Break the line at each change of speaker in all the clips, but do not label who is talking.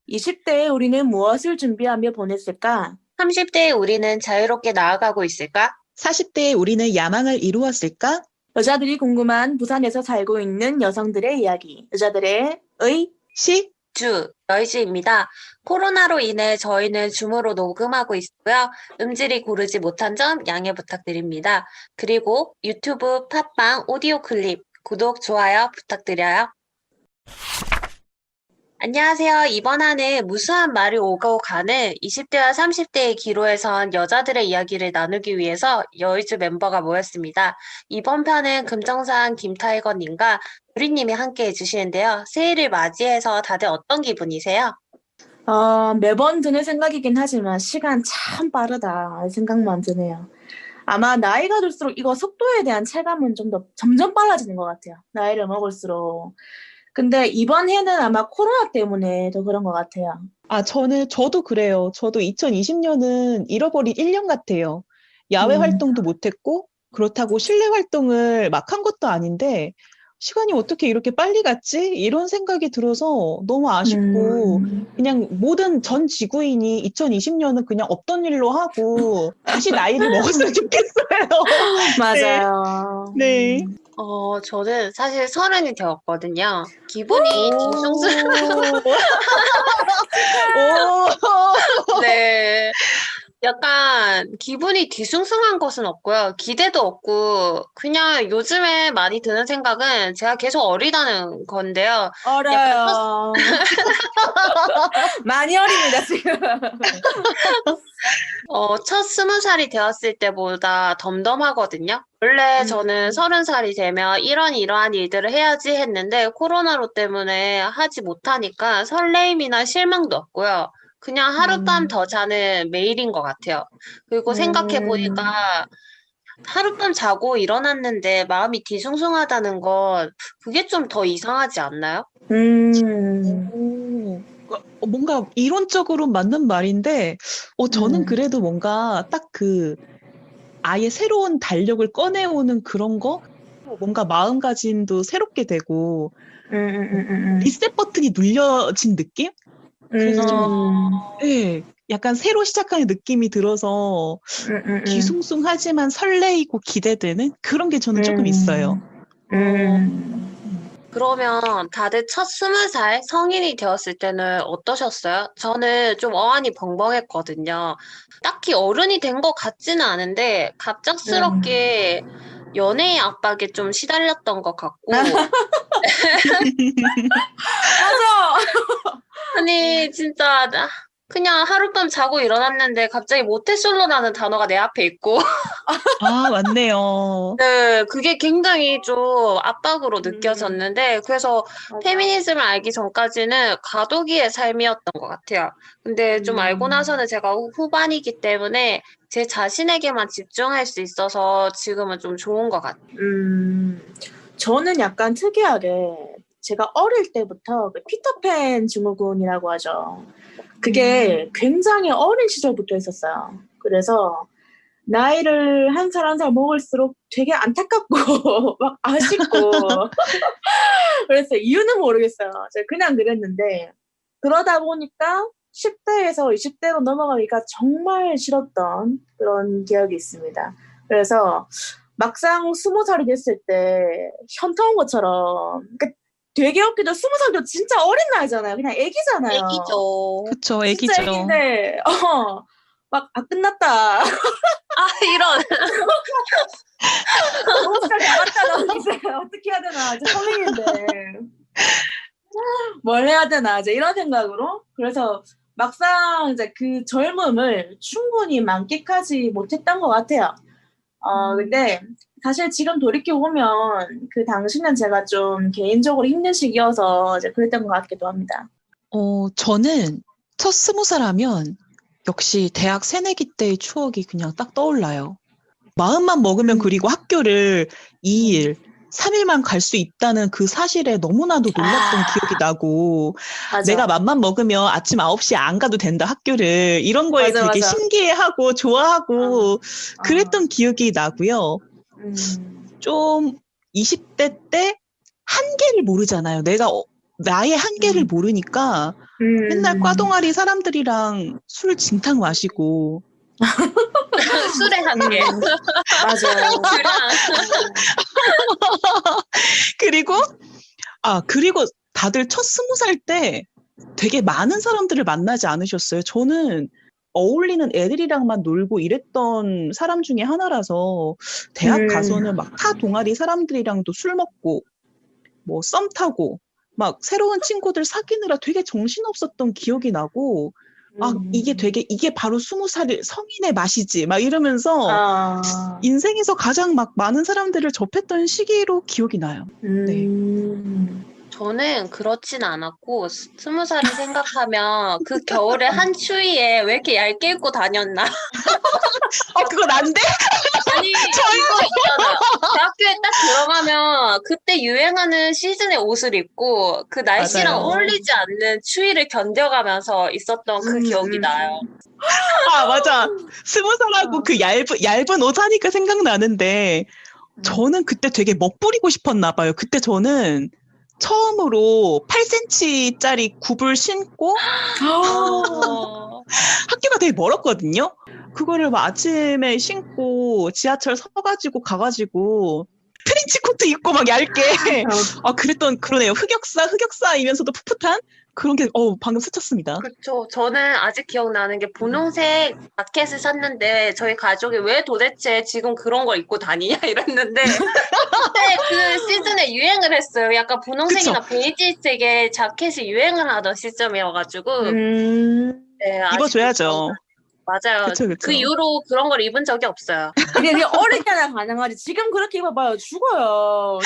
20대의 우리는 무엇을 준비하며 보냈을까?
30대의 우리는 자유롭게 나아가고 있을까?
40대의 우리는 야망을 이루었을까?
여자들이 궁금한 부산에서 살고 있는 여성들의 이야기. 여자들의 의.
시?
여이지입니다. 코로나로 인해 저희는 줌으로 녹음하고 있고요. 음질이 고르지 못한 점 양해 부탁드립니다. 그리고 유튜브, 팟빵, 오디오 클립, 구독, 좋아요 부탁드려요. 안녕하세요. 이번 화는 무수한 말이 오고 가는 20대와 30대의 기로에선 여자들의 이야기를 나누기 위해서 여의주 멤버가 모였습니다. 이번 편은 금정산 김타이거님과 유리님이 함께 해주시는데요. 새해를 맞이해서 다들 어떤 기분이세요?
매번 드는 생각이긴 하지만 시간 참 빠르다 생각만 드네요. 아마 나이가 들수록 이거 속도에 대한 체감은 좀 더 점점 빨라지는 것 같아요. 나이를 먹을수록. 근데 이번 해는 아마 코로나 때문에 더 그런 것 같아요.
저도 그래요. 저도 2020년은 잃어버린 1년 같아요. 야외 활동도 못했고, 그렇다고 실내 활동을 막 한 것도 아닌데, 시간이 어떻게 이렇게 빨리 갔지? 이런 생각이 들어서 너무 아쉽고, 그냥 모든 전 지구인이 2020년은 그냥 없던 일로 하고, 다시 나이를 먹었으면 좋겠어요.
맞아요.
네.
저는 사실 30이 되었거든요. 기분이 뒤숭숭. 네. 약간 기분이 뒤숭숭한 것은 없고요. 기대도 없고, 그냥 요즘에 많이 드는 생각은 제가 계속 어리다는 건데요.
어려요. 많이 어립니다, 지금.
첫 20살이 되었을 때보다 덤덤하거든요. 원래 저는 30살이 되면 이러한 일들을 해야지 했는데 코로나로 때문에 하지 못하니까 설레임이나 실망도 없고요. 그냥 하룻밤 더 자는 매일인 것 같아요. 그리고 생각해보니까 하룻밤 자고 일어났는데 마음이 뒤숭숭하다는 건 그게 좀 더 이상하지 않나요?
뭔가 이론적으로 맞는 말인데, 저는 그래도 뭔가 딱 아예 새로운 달력을 꺼내오는 그런 거? 뭔가 마음가짐도 새롭게 되고, 리셋 버튼이 눌려진 느낌? 그래서 예, 약간 새로 시작하는 느낌이 들어서 뒤숭숭하지만 설레이고 기대되는 그런 게 저는 조금 있어요.
그러면 다들 첫 20살 성인이 되었을 때는 어떠셨어요? 저는 좀 어안이 벙벙했거든요. 딱히 어른이 된 것 같지는 않은데 갑작스럽게 연애의 압박에 좀 시달렸던 것 같고
맞아.
아니 진짜 그냥 하룻밤 자고 일어났는데 갑자기 모태솔로라는 단어가 내 앞에 있고
아, 맞네요.
네, 그게 굉장히 좀 압박으로 느껴졌는데, 그래서 페미니즘을 알기 전까지는 과도기의 삶이었던 것 같아요. 근데 좀 알고 나서는 제가 후반이기 때문에 제 자신에게만 집중할 수 있어서 지금은 좀 좋은 것 같아요.
저는 약간 특이하게 제가 어릴 때부터 그 피터팬 증후군이라고 하죠. 그게 굉장히 어린 시절부터 있었어요. 그래서 나이를 한 살 한 살 먹을수록 되게 안타깝고 막 아쉽고 그래서 이유는 모르겠어요. 제가 그냥 그랬는데 그러다 보니까 10대에서 20대로 넘어가기가 정말 싫었던 그런 기억이 있습니다. 그래서 막상 20살이 됐을 때 현타 온 것처럼 그러니까 되게 웃기죠. 20살도 진짜 어린 나이잖아요. 그냥 애기잖아요.
애기죠.
그쵸,
진짜
애기죠.
애기인데 끝났다.
이런.
5살 남았다. 너 이제 어떻게 해야 되나. 이제 성인인데. 뭘 해야 되나. 이제 이런 생각으로. 그래서 막상 이제 그 젊음을 충분히 만끽하지 못했던 것 같아요. 근데 사실 지금 돌이켜보면 그 당시는 제가 좀 개인적으로 힘든 시기여서 이제 그랬던 것 같기도 합니다.
저는 첫 20살 하면 역시 대학 새내기 때의 추억이 그냥 딱 떠올라요. 마음만 먹으면 그리고 학교를 2일, 3일만 갈 수 있다는 그 사실에 너무나도 놀랐던 기억이 나고,
맞아.
내가 맘만 먹으면 아침 9시에 안 가도 된다, 학교를. 이런 거에
맞아,
되게
맞아.
신기해하고 좋아하고 그랬던 기억이 나고요. 좀 20대 때 한계를 모르잖아요. 나의 한계를 모르니까 맨날 과 동아리 사람들이랑 술 진탕 마시고
술에 한계.
맞아요.
주량.
그리고 다들 첫 20살 때 되게 많은 사람들을 만나지 않으셨어요? 저는 어울리는 애들이랑만 놀고 이랬던 사람 중에 하나라서 대학 가서는 막 타 동아리 사람들이랑도 술 먹고 뭐 썸 타고 막 새로운 친구들 사귀느라 되게 정신없었던 기억이 나고 이게 바로 20살 성인의 맛이지 막 이러면서
아,
인생에서 가장 막 많은 사람들을 접했던 시기로 기억이 나요. 네.
저는 그렇진 않았고, 20살을 생각하면 그 겨울에 한 추위에 왜 이렇게 얇게 입고 다녔나?
그거 난데?
아니, 이거 있잖아요. 대학교에 딱 들어가면 그때 유행하는 시즌의 옷을 입고 그 날씨랑
맞아요.
어울리지 않는 추위를 견뎌가면서 있었던 그 기억이 나요.
맞아. 20살하고 그 얇은 옷 하니까 생각나는데, 저는 그때 되게 멋부리고 싶었나 봐요. 그때 저는 처음으로 8cm짜리 굽을 신고 학교가 되게 멀었거든요. 그거를 막 아침에 신고 지하철 서가지고 가가지고 트렌치코트 입고 막 얇게 그러네요. 흑역사이면서도 풋풋한 그런 게 방금 스쳤습니다.
그쵸. 저는 아직 기억나는 게 분홍색 자켓을 샀는데 저희 가족이 왜 도대체 지금 그런 걸 입고 다니냐 이랬는데 그때 그 시즌에 유행을 했어요. 약간 분홍색이나 베이지색의 자켓이 유행을 하던 시점이어가지고 네, 아직도
입어줘야죠.
맞아요.
그쵸.
그 이후로 그런 걸 입은 적이 없어요.
이게 어릴 때나 가능하지. 지금 그렇게 입어봐요. 죽어요.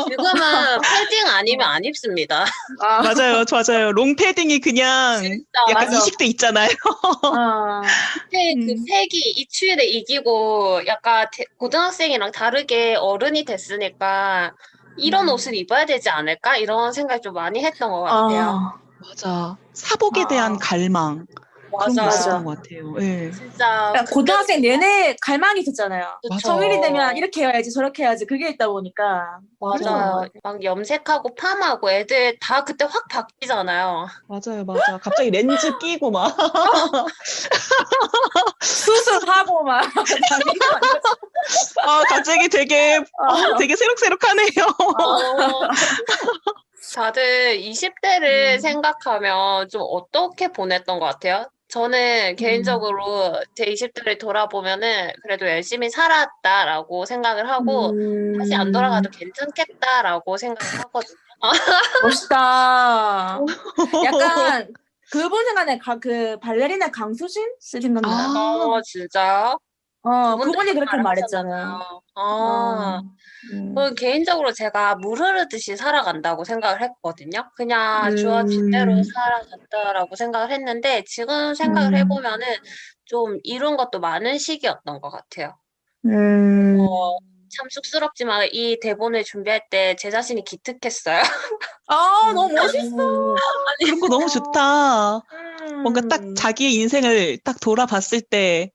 지금은 패딩 아니면 안 입습니다.
맞아요. 롱패딩이 그냥 약간
맞아.
이식돼 있잖아요.
그때 그 색이 이 추위를 이기고 약간 고등학생이랑 다르게 어른이 됐으니까 이런 옷을 입어야 되지 않을까? 이런 생각 좀 많이 했던 것 같아요.
맞아. 사복에 대한 갈망. 그런 게
맞아요.
있었던 것 같아요. 네.
진짜
고등학생 내내 갈망이 있었잖아요.
그쵸.
성인이 되면 이렇게 해야지 저렇게 해야지 그게 있다 보니까.
맞아요. 막 염색하고 팜하고 애들 다 그때 확 바뀌잖아요.
맞아요. 갑자기 렌즈 끼고 막.
수술하고 막.
갑자기 되게 새록새록하네요.
다들 20대를 생각하면 좀 어떻게 보냈던 것 같아요? 저는 개인적으로 제 20대를 돌아보면은 그래도 열심히 살았다라고 생각을 하고 다시 안 돌아가도 괜찮겠다라고 생각을 하거든요.
멋있다. 약간 그분 생각에 그 발레리나 강수진 씨 생각나요.
진짜요?
그분이 그렇게 말했잖아요.
저는 개인적으로 제가 물 흐르듯이 살아간다고 생각을 했거든요. 그냥 주어진 대로 살아갔다라고 생각을 했는데 지금 생각을 해보면은 좀 이룬 것도 많은 시기였던 것 같아요. 참 쑥스럽지만 이 대본을 준비할 때 제 자신이 기특했어요.
너무 멋있어.
그런 거 너무 좋다. 뭔가 딱 자기의 인생을 딱 돌아봤을 때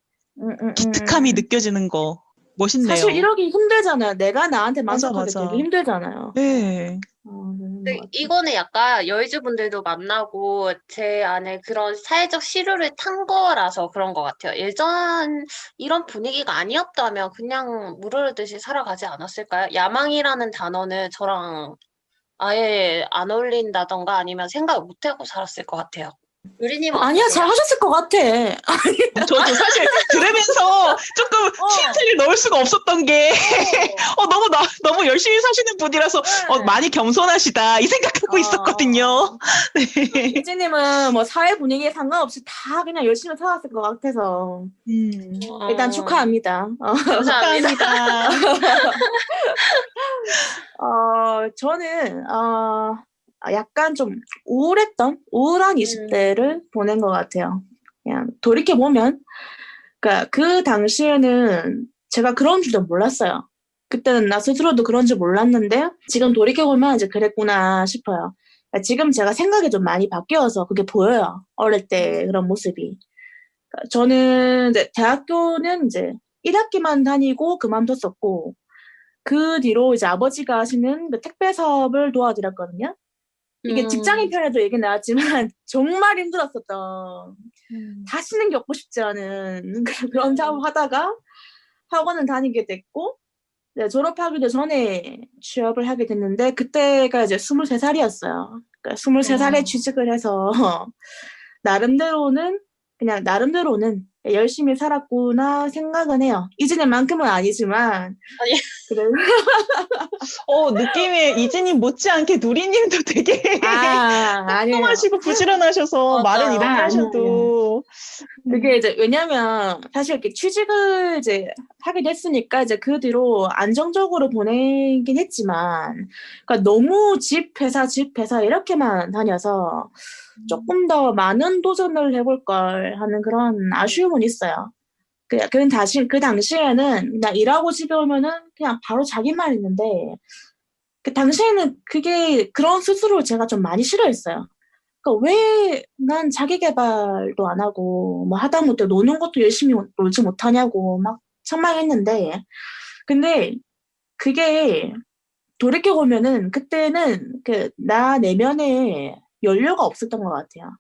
기특함이 느껴지는 거 멋있네요.
사실 이러기 힘들잖아요. 내가 나한테 만족하기
맞아.
되게 힘들잖아요.
네.
근데 이거는 약간 여의주분들도 만나고 제 안에 그런 사회적 시류를 탄 거라서 그런 것 같아요. 예전 이런 분위기가 아니었다면 그냥 물 흐르듯이 살아가지 않았을까요? 야망이라는 단어는 저랑 아예 안 어울린다던가 아니면 생각을 못하고 살았을 것 같아요. 유리님은
아니야,
어떠세요?
잘 하셨을 것 같아.
저도 사실 들으면서 조금 힌트를 넣을 수가 없었던 게 너무 열심히 사시는 분이라서 많이 겸손하시다 이 생각하고 있었거든요. 네.
희진님은 뭐 사회 분위기에 상관없이 다 그냥 열심히 살았을 것 같아서 일단 축하합니다.
감사합니다.
저는 약간 좀 우울한 20대를 보낸 것 같아요. 그냥 돌이켜보면 그러니까 그 당시에는 제가 그런 줄도 몰랐어요. 그때는 나 스스로도 그런 줄 몰랐는데 지금 돌이켜보면 이제 그랬구나 싶어요. 그러니까 지금 제가 생각이 좀 많이 바뀌어서 그게 보여요. 어릴 때 그런 모습이. 그러니까 저는 이제 대학교는 이제 1학기만 다니고 그만뒀었고 그 뒤로 이제 아버지가 하시는 그 택배 사업을 도와드렸거든요. 이게 직장인 편에도 얘기 나왔지만 정말 힘들었었던 다시는 겪고 싶지 않은 그런 상황 하다가 학원은 다니게 됐고 네, 졸업하기도 전에 취업을 하게 됐는데 그때가 이제 23살이었어요. 그러니까 23살에 취직을 해서 나름대로는 나름대로는 열심히 살았구나 생각은 해요. 이진님만큼은 아니지만
아니.
그래.
느낌이 이진님 못지않게 누리님도 되게
아니에요.
꼼꼼하시고 부지런하셔서 말은
맞아요.
이렇게
아니에요.
하셔도
그게 이제 왜냐면 사실 이렇게 취직을 이제 하게 됐으니까 이제 그 뒤로 안정적으로 보내긴 했지만 그러니까 너무 집 회사 이렇게만 다녀서 조금 더 많은 도전을 해볼 걸 하는 그런 아쉬움은 있어요. 그 당시에는 그냥 일하고 집에 오면은 그냥 바로 자기만 했는데 그 당시에는 그런 스스로 제가 좀 많이 싫어했어요. 그러니까 왜 난 자기 개발도 안 하고 뭐 하다못해 노는 것도 열심히 놀지 못하냐고 막 책망했는데 근데 그게 돌이켜보면은 그때는 나 내면에 연료가 없었던 것 같아요.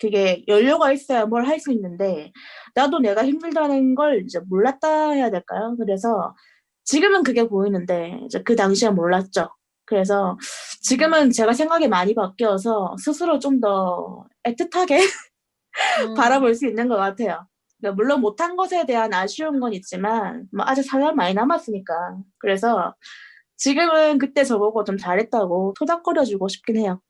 그게 연료가 있어야 뭘 할 수 있는데 나도 내가 힘들다는 걸 이제 몰랐다 해야 될까요? 그래서 지금은 그게 보이는데 이제 그 당시에 몰랐죠. 그래서 지금은 제가 생각이 많이 바뀌어서 스스로 좀 더 애틋하게 바라볼 수 있는 것 같아요. 그러니까 물론 못한 것에 대한 아쉬운 건 있지만 뭐 아직 살날 많이 남았으니까 그래서 지금은 그때 저보고 좀 잘했다고 토닥거려주고 싶긴 해요.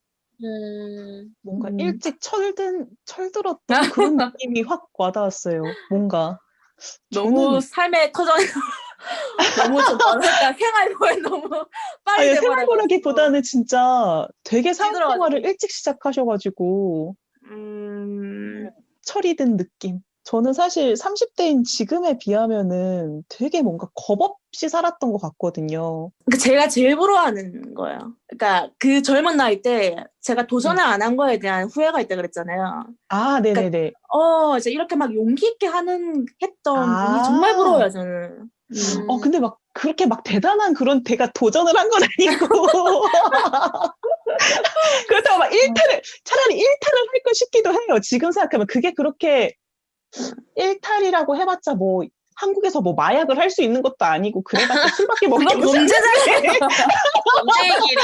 뭔가 일찍 철들었던 그런 느낌이 확 와닿았어요. 뭔가
너무 삶의 터전이 너무 좀 뭐랄까 생활고에 너무 빨리 돼버려가지고
생활고라기보다는 진짜 되게
찌들어가지고.
사회생활을 일찍 시작하셔가지고 철이 든 느낌. 저는 사실 30대인 지금에 비하면은 되게 뭔가 겁없이 살았던 것 같거든요.
그러니까 제가 제일 부러워하는 거예요. 그러니까 그 젊은 나이 때 제가 도전을 안 한 거에 대한 후회가 있다 그랬잖아요.
아, 네네네.
이제 이렇게 막 용기 있게 했던 분이 정말 부러워요, 저는.
근데 막 그렇게 막 대단한 그런 내가 도전을 한 건 아니고. 그렇다고 막 차라리 일탈을 할 걸 싶기도 해요. 지금 생각하면 그게 그렇게 일탈이라고 해봤자 뭐 한국에서 뭐 마약을 할 수 있는 것도 아니고 그래봤자 술밖에 먹지
그건 범죄잖아요.
범죄의 길이.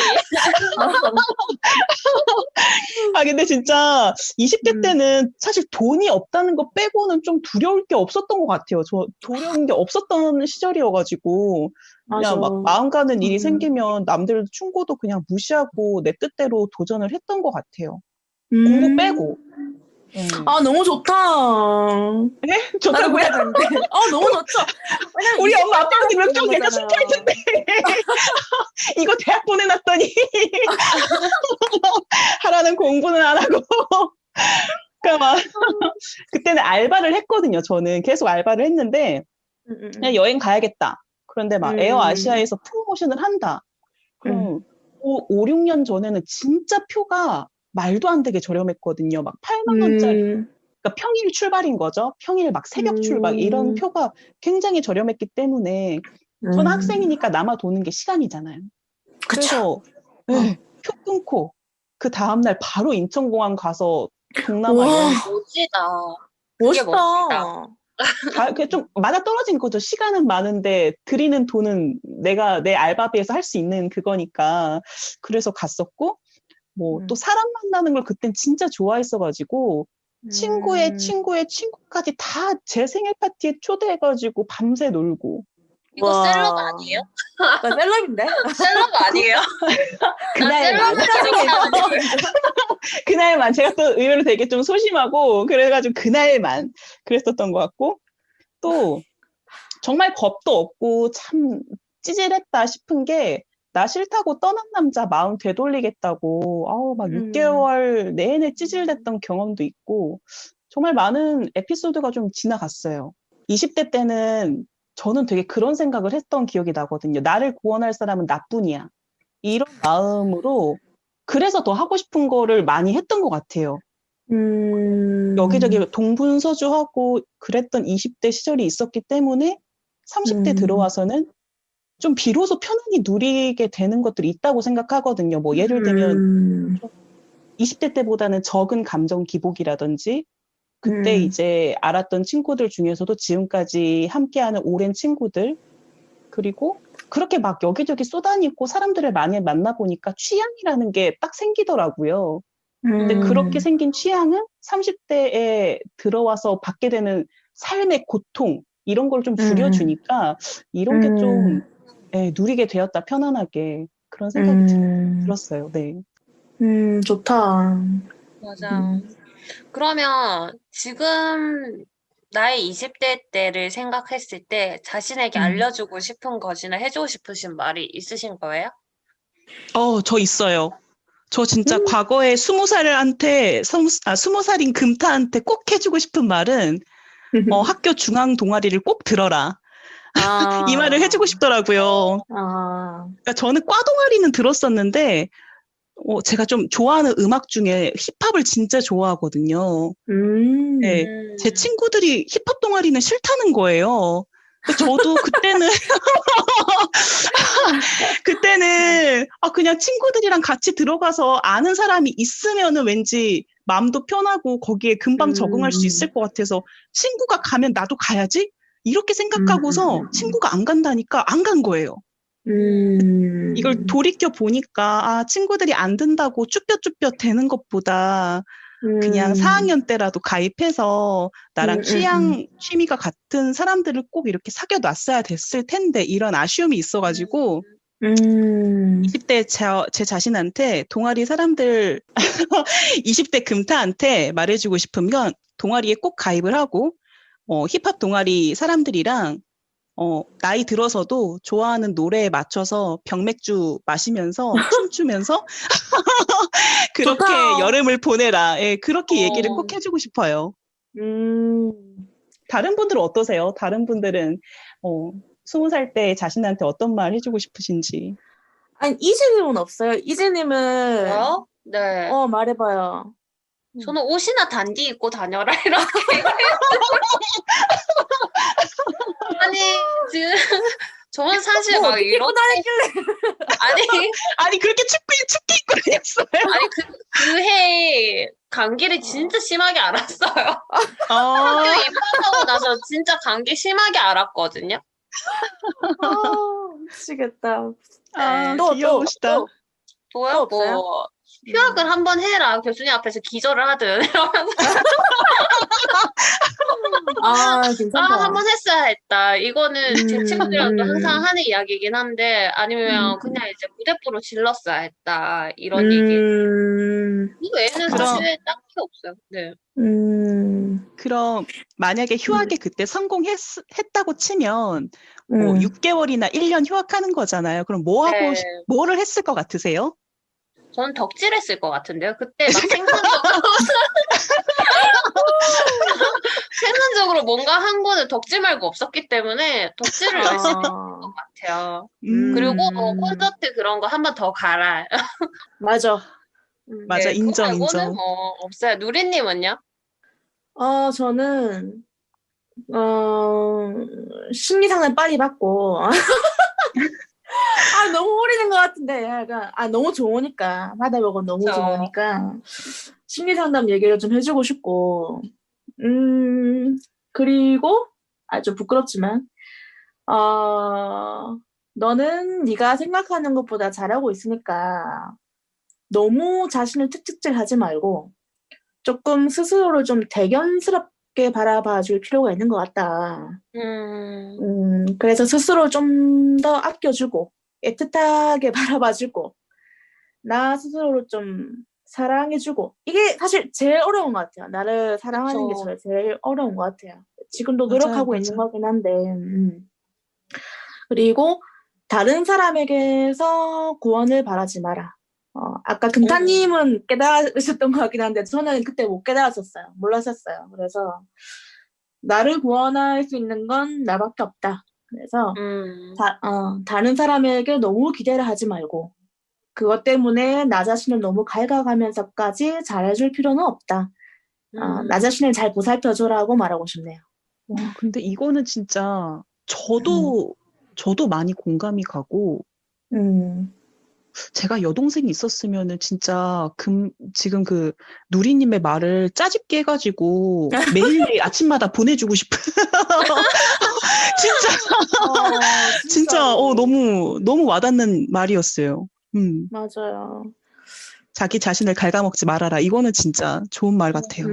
근데 진짜 20대 때는 사실 돈이 없다는 거 빼고는 좀 두려울 게 없었던 것 같아요. 저 두려운 게 없었던 시절이어가지고
맞아.
그냥 막 마음 가는 일이 생기면 남들 충고도 그냥 무시하고 내 뜻대로 도전을 했던 것 같아요. 공부 빼고.
너무 좋다.
네? 좋다고요?
너무 좋죠.
우리 엄마 아빠한테 몇 명 내가 슬퍼할 텐데. 이거 대학 보내놨더니 하라는 공부는 안 하고. 그러니까 막 그때는 알바를 했거든요. 저는 계속 알바를 했는데 그냥 여행 가야겠다. 그런데 막 에어 아시아에서 프로모션을 한다. 그럼 5, 6년 전에는 진짜 표가 말도 안 되게 저렴했거든요. 막 8만 원짜리. 그러니까 평일 출발인 거죠. 평일 막 새벽 출발 이런 표가 굉장히 저렴했기 때문에 저는 학생이니까 남아 도는 게 시간이잖아요.
그쵸.
그래서 네, 표 끊고 그 다음날 바로 인천공항 가서 동남아 여행.
멋있다.
그게 좀 맞아 떨어진 거죠. 시간은 많은데 드리는 돈은 내가 내 알바비에서 할 수 있는 그거니까. 그래서 갔었고 뭐 또 사람 만나는 걸 그땐 진짜 좋아했어가지고 친구의 친구까지 다 제 생일 파티에 초대해가지고 밤새 놀고.
이거 셀럽 아니에요?
나 셀럽인데?
셀럽 아니에요?
그날만. 그날만. 제가 또 의외로 되게 좀 소심하고 그래가지고 그날만 그랬었던 것 같고 또 정말 겁도 없고 참 찌질했다 싶은 게 나 싫다고 떠난 남자 마음 되돌리겠다고 막 6개월 내내 찌질댔던 경험도 있고 정말 많은 에피소드가 좀 지나갔어요. 20대 때는 저는 되게 그런 생각을 했던 기억이 나거든요. 나를 구원할 사람은 나뿐이야. 이런 마음으로 그래서 더 하고 싶은 거를 많이 했던 것 같아요. 여기저기 동분서주하고 그랬던 20대 시절이 있었기 때문에 30대 들어와서는 좀 비로소 편안히 누리게 되는 것들이 있다고 생각하거든요. 뭐 예를 들면 20대 때보다는 적은 감정 기복이라든지 그때 이제 알았던 친구들 중에서도 지금까지 함께하는 오랜 친구들 그리고 그렇게 막 여기저기 쏘다니고 사람들을 많이 만나보니까 취향이라는 게 딱 생기더라고요. 근데 그렇게 생긴 취향은 30대에 들어와서 받게 되는 삶의 고통 이런 걸 좀 줄여주니까 이런 게 좀 누리게 되었다 편안하게 그런 생각이 들었어요. 네.
좋다.
맞아. 그러면 지금 나의 20대 때를 생각했을 때 자신에게 알려주고 싶은 것이나 해주고 싶으신 말이 있으신 거예요?
저 있어요. 저 진짜 과거에 20살인 금타한테 꼭 해주고 싶은 말은 학교 중앙 동아리를 꼭 들어라. 이 말을 해주고 싶더라고요. 그러니까 저는 과 동아리는 들었었는데 제가 좀 좋아하는 음악 중에 힙합을 진짜 좋아하거든요. 네, 제 친구들이 힙합 동아리는 싫다는 거예요. 저도 그때는 그냥 친구들이랑 같이 들어가서 아는 사람이 있으면은 왠지 마음도 편하고 거기에 금방 적응할 수 있을 것 같아서 친구가 가면 나도 가야지? 이렇게 생각하고서 친구가 안 간다니까 안 간 거예요. 이걸 돌이켜 보니까 친구들이 안 든다고 쭈뼛쭈뼛 되는 것보다 그냥 4학년 때라도 가입해서 나랑 취미가 같은 사람들을 꼭 이렇게 사귀어 놨어야 됐을 텐데 이런 아쉬움이 있어가지고 20대 제 자신한테 동아리 사람들 20대 금타한테 말해주고 싶은 건 동아리에 꼭 가입을 하고 힙합 동아리 사람들이랑 나이 들어서도 좋아하는 노래에 맞춰서 병맥주 마시면서 춤추면서 그렇게
좋다.
여름을 보내라. 예, 그렇게 얘기를 꼭 해주고 싶어요. 다른 분들은 어떠세요? 다른 분들은 20살 때 자신한테 어떤 말 해주고 싶으신지.
아니, 이재님은 없어요? 이재님은,
네.
말해봐요.
저는 옷이나 단디 입고 다녀라 이렇게 아니 지금 저는 사실 막 이렇게
아니 그렇게 춥게 입고 다녔어요?
아니 그 해에 감기를 진짜 심하게 알았어요. 학교 입학하고 나서 진짜 감기 심하게 알았거든요.
미치겠다.
귀여우시다.
또요? 뭐 휴학을 한번 해라. 교수님 앞에서 기절을 하든 이러면서
괜찮다.
한번 했어야 했다. 이거는 제 친구들이랑도 항상 하는 이야기이긴 한데 아니면 그냥 이제 무대뽀로 질렀어야 했다. 이런 얘기. 이 외에는 사실 딱히 없어요. 네.
그럼 만약에 휴학에 그때 성공했다고 치면 6개월이나 1년 휴학하는 거잖아요. 그럼 뭐를 했을 것 같으세요?
저는 덕질했을 것 같은데요. 그때 막 생산적으로 뭔가 한 거는 덕질 말고 없었기 때문에 덕질을 열심히 했던 것 같아요. 그리고 콘서트 그런 거 한 번 더 가라.
맞아.
맞아,
네,
인정.
그거 뭐 없어요. 누리님은요?
저는, 심리상을 빨리 받고, 너무 오래된 것 같은데, 약간, 너무 좋으니까, 받아보고 너무
그쵸.
좋으니까, 심리상담 얘기를 좀 해주고 싶고, 그리고, 좀 부끄럽지만, 너는 네가 생각하는 것보다 잘하고 있으니까, 너무 자신을 틱틱질하지 말고, 조금 스스로를 좀 대견스럽게 바라봐 줄 필요가 있는 것 같다. 그래서 스스로 좀 더 아껴주고, 애틋하게 바라봐주고, 나 스스로를 좀 사랑해주고, 이게 사실 제일 어려운 것 같아요. 나를 사랑하는 게
그쵸.
제일 어려운 것 같아요. 지금도
맞아요,
노력하고 있는 거긴 한데, 그리고 다른 사람에게서 구원을 바라지 마라. 아까 금타님은 깨달으셨던 것 같긴 한데, 저는 그때 못 깨달았었어요. 몰랐었어요. 그래서, 나를 구원할 수 있는 건 나밖에 없다. 그래서, 다른 사람에게 너무 기대를 하지 말고, 그것 때문에 나 자신을 너무 갈가가면서까지 잘해줄 필요는 없다. 나 자신을 잘 보살펴줘라고 말하고 싶네요.
와, 근데 이거는 진짜 저도 저도 많이 공감이 가고,
음,
제가 여동생이 있었으면은 진짜 지금 그 누리님의 말을 짜집게 해가지고 매일매일 아침마다 보내주고 싶은. 진짜, 진짜,
진짜로.
너무 와닿는 말이었어요.
맞아요.
자기 자신을 갉아먹지 말아라. 이거는 진짜 좋은 말 같아요.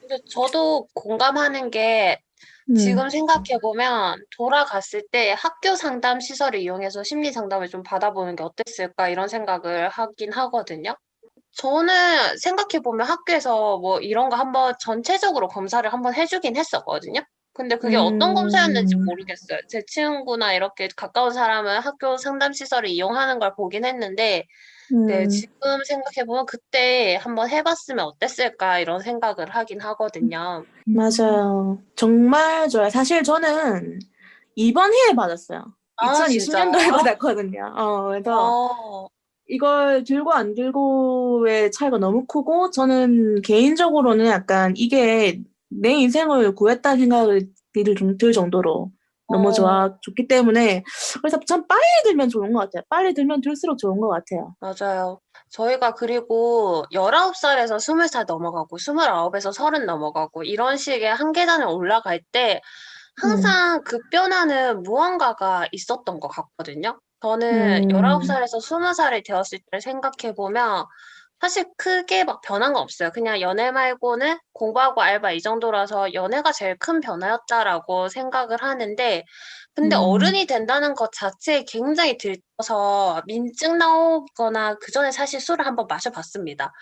근데 저도 공감하는 게 지금 생각해보면 돌아갔을 때 학교 상담 시설을 이용해서 심리 상담을 좀 받아보는 게 어땠을까 이런 생각을 하긴 하거든요. 저는 생각해보면 학교에서 뭐 이런 거 한번 전체적으로 검사를 한번 해주긴 했었거든요. 근데 그게 어떤 검사였는지 모르겠어요. 제 친구나 이렇게 가까운 사람은 학교 상담 시설을 이용하는 걸 보긴 했는데, 네, 지금 생각해보면 그때 한번 해봤으면 어땠을까 이런 생각을 하긴 하거든요.
맞아요. 정말 좋아요. 사실 저는 이번 해에 받았어요.
아,
2020년도에
진짜요?
받았거든요. 그래서
어,
이걸 들고 안 들고의 차이가 너무 크고, 저는 개인적으로는 약간 이게 내 인생을 구했다는 생각이 들 정도로 너무
어,
좋기 때문에, 그래서 참 빨리 들면 좋은 것 같아요. 빨리 들면 들수록 좋은 것 같아요.
맞아요. 저희가 그리고 19살에서 20살 넘어가고 29에서 30 넘어가고 이런 식의 한 계단을 올라갈 때
음,
항상 급변하는 무언가가 있었던 것 같거든요. 저는
음,
19살에서 20살이 되었을 때 생각해보면 사실 크게 막 변한 건 없어요. 그냥 연애 말고는 공부하고 알바 이 정도라서 연애가 제일 큰 변화였다라고 생각을 하는데, 근데
음,
어른이 된다는 것 자체에 굉장히 들떠서 민증 나오거나 그 전에 사실 술을 한번 마셔봤습니다.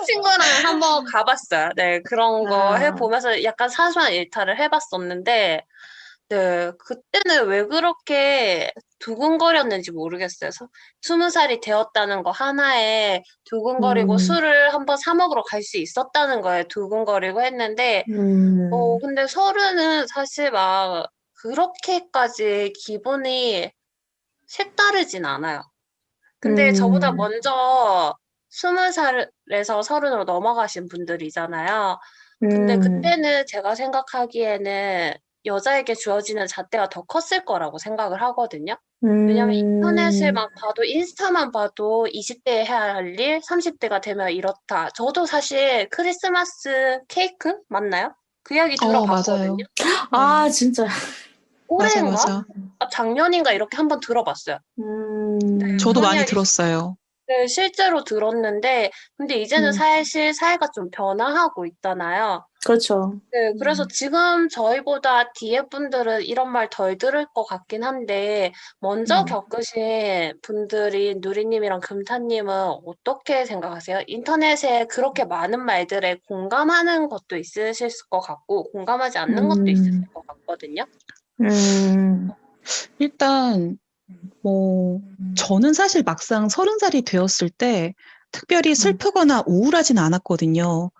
친구랑 한번 가봤어요. 네, 그런 거
아,
해보면서 약간 사소한 일탈을 해봤었는데, 네, 그때는 왜 그렇게 두근거렸는지 모르겠어요. 20살이 되었다는 거 하나에 두근거리고
음,
술을 한번 사 먹으러 갈 수 있었다는 거에 두근거리고 했는데,
음,
근데 서른은 사실 막 그렇게까지 기분이 색다르진 않아요. 근데 저보다
음,
먼저 20살에서 30으로 넘어가신 분들이잖아요. 근데
음,
그때는 제가 생각하기에는 여자에게 주어지는 잣대가 더 컸을 거라고 생각을 하거든요. 왜냐면 인터넷을
음,
막 봐도 인스타만 봐도 20대에 해야 할 일, 30대가 되면 이렇다. 저도 사실 크리스마스 케이크 맞나요? 그 이야기 들어봤거든요.
맞아요. 네,
진짜.
맞아,
올해인가?
맞아.
작년인가 이렇게 한번 들어봤어요. 네,
저도
그런
음,
많이
이야기
들었어요.
네, 실제로 들었는데, 근데 이제는
음,
사실 사회가 좀 변화하고 있잖아요.
그렇죠.
네, 그래서 지금 저희보다 뒤에 분들은 이런 말 덜 들을 것 같긴 한데, 먼저
음.
겪으신 분들이 누리님이랑 금타님은 어떻게 생각하세요? 인터넷에 그렇게 많은 말들에 공감하는 것도 있으실 것 같고, 공감하지 않는 것도 있으실
음,
것 같거든요.
음,
일단, 뭐, 저는 사실 막상 30살이 되었을 때 특별히
음,
슬프거나 우울하진 않았거든요.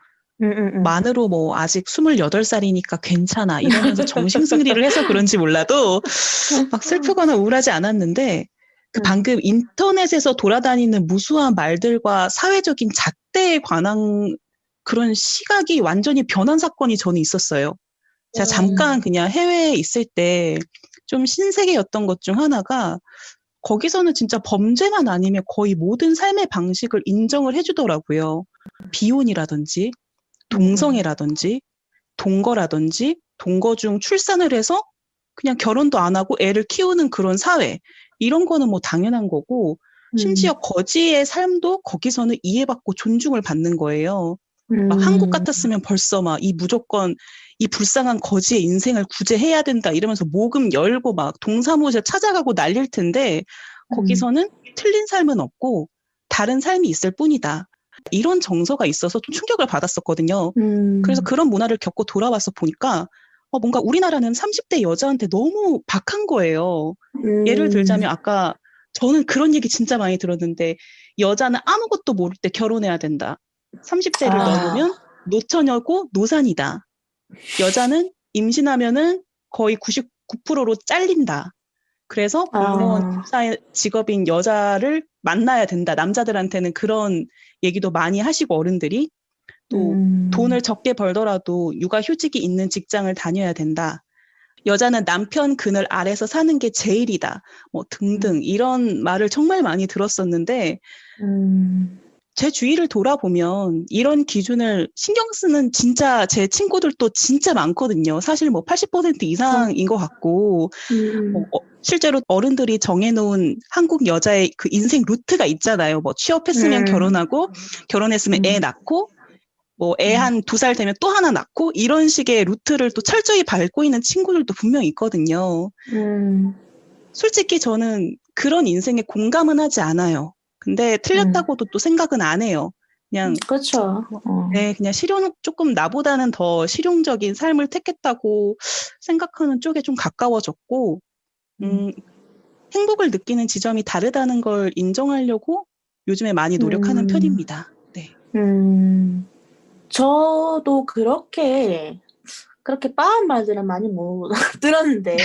음.
만으로 뭐 아직 28살이니까 괜찮아 이러면서 정신승리를 해서 그런지 몰라도 막 슬프거나 우울하지 않았는데 그
음,
방금 인터넷에서 돌아다니는 무수한 말들과 사회적인 잣대에 관한 그런 시각이 완전히 변한 사건이 저는 있었어요. 제가 잠깐 그냥 해외에 있을 때 좀 신세계였던 것 중 하나가 거기서는 진짜 범죄만 아니면 거의 모든 삶의 방식을 인정을 해주더라고요. 비혼이라든지
음,
동성애라든지 동거라든지 동거 중 출산을 해서 그냥 결혼도 안 하고 애를 키우는 그런 사회. 이런 거는 뭐 당연한 거고, 심지어
음,
거지의 삶도 거기서는 이해받고 존중을 받는 거예요. 막 한국
음,
같았으면 벌써 막 이 무조건 이 불쌍한 거지의 인생을 구제해야 된다 이러면서 모금 열고 막 동사무소 찾아가고 난릴 텐데,
음,
거기서는 틀린 삶은 없고 다른 삶이 있을 뿐이다. 이런 정서가 있어서 좀 충격을 받았었거든요. 그래서
음,
그런 문화를 겪고 돌아와서 보니까 뭔가 우리나라는 30대 여자한테 너무 박한 거예요. 예를
음,
들자면 아까 저는 그런 얘기 진짜 많이 들었는데 여자는 아무것도 모를 때 결혼해야 된다. 30대를
아,
넘으면 노처녀고 노산이다. 여자는 임신하면은 거의 99%로 잘린다. 그래서 공무원
아,
집사의 직업인 여자를 만나야 된다. 남자들한테는 그런 얘기도 많이 하시고 어른들이 또
음,
돈을 적게 벌더라도 육아휴직이 있는 직장을 다녀야 된다. 여자는 남편 그늘 아래서 사는 게 제일이다. 뭐 등등 이런 말을 정말 많이 들었었는데 제 주위를 돌아보면 이런 기준을 신경 쓰는 진짜 제 친구들도 진짜 많거든요. 사실 뭐 80% 이상인 것 같고 실제로 어른들이 정해놓은 한국 여자의 그 인생 루트가 있잖아요. 뭐 취업했으면 결혼하고 결혼했으면 애 낳고 뭐 애 한 2살 되면 또 하나 낳고 이런 식의 루트를 또 철저히 밟고 있는 친구들도 분명히 있거든요. 솔직히 저는 그런 인생에 공감은 하지 않아요. 근데 틀렸다고도 또 생각은 안 해요. 그냥
그렇죠.
네, 그냥 조금 나보다는 더 실용적인 삶을 택했다고 생각하는 쪽에 좀 가까워졌고, 행복을 느끼는 지점이 다르다는 걸 인정하려고 요즘에 많이 노력하는 편입니다. 네.
저도 그렇게 빠른 말들은 많이 못 들었는데,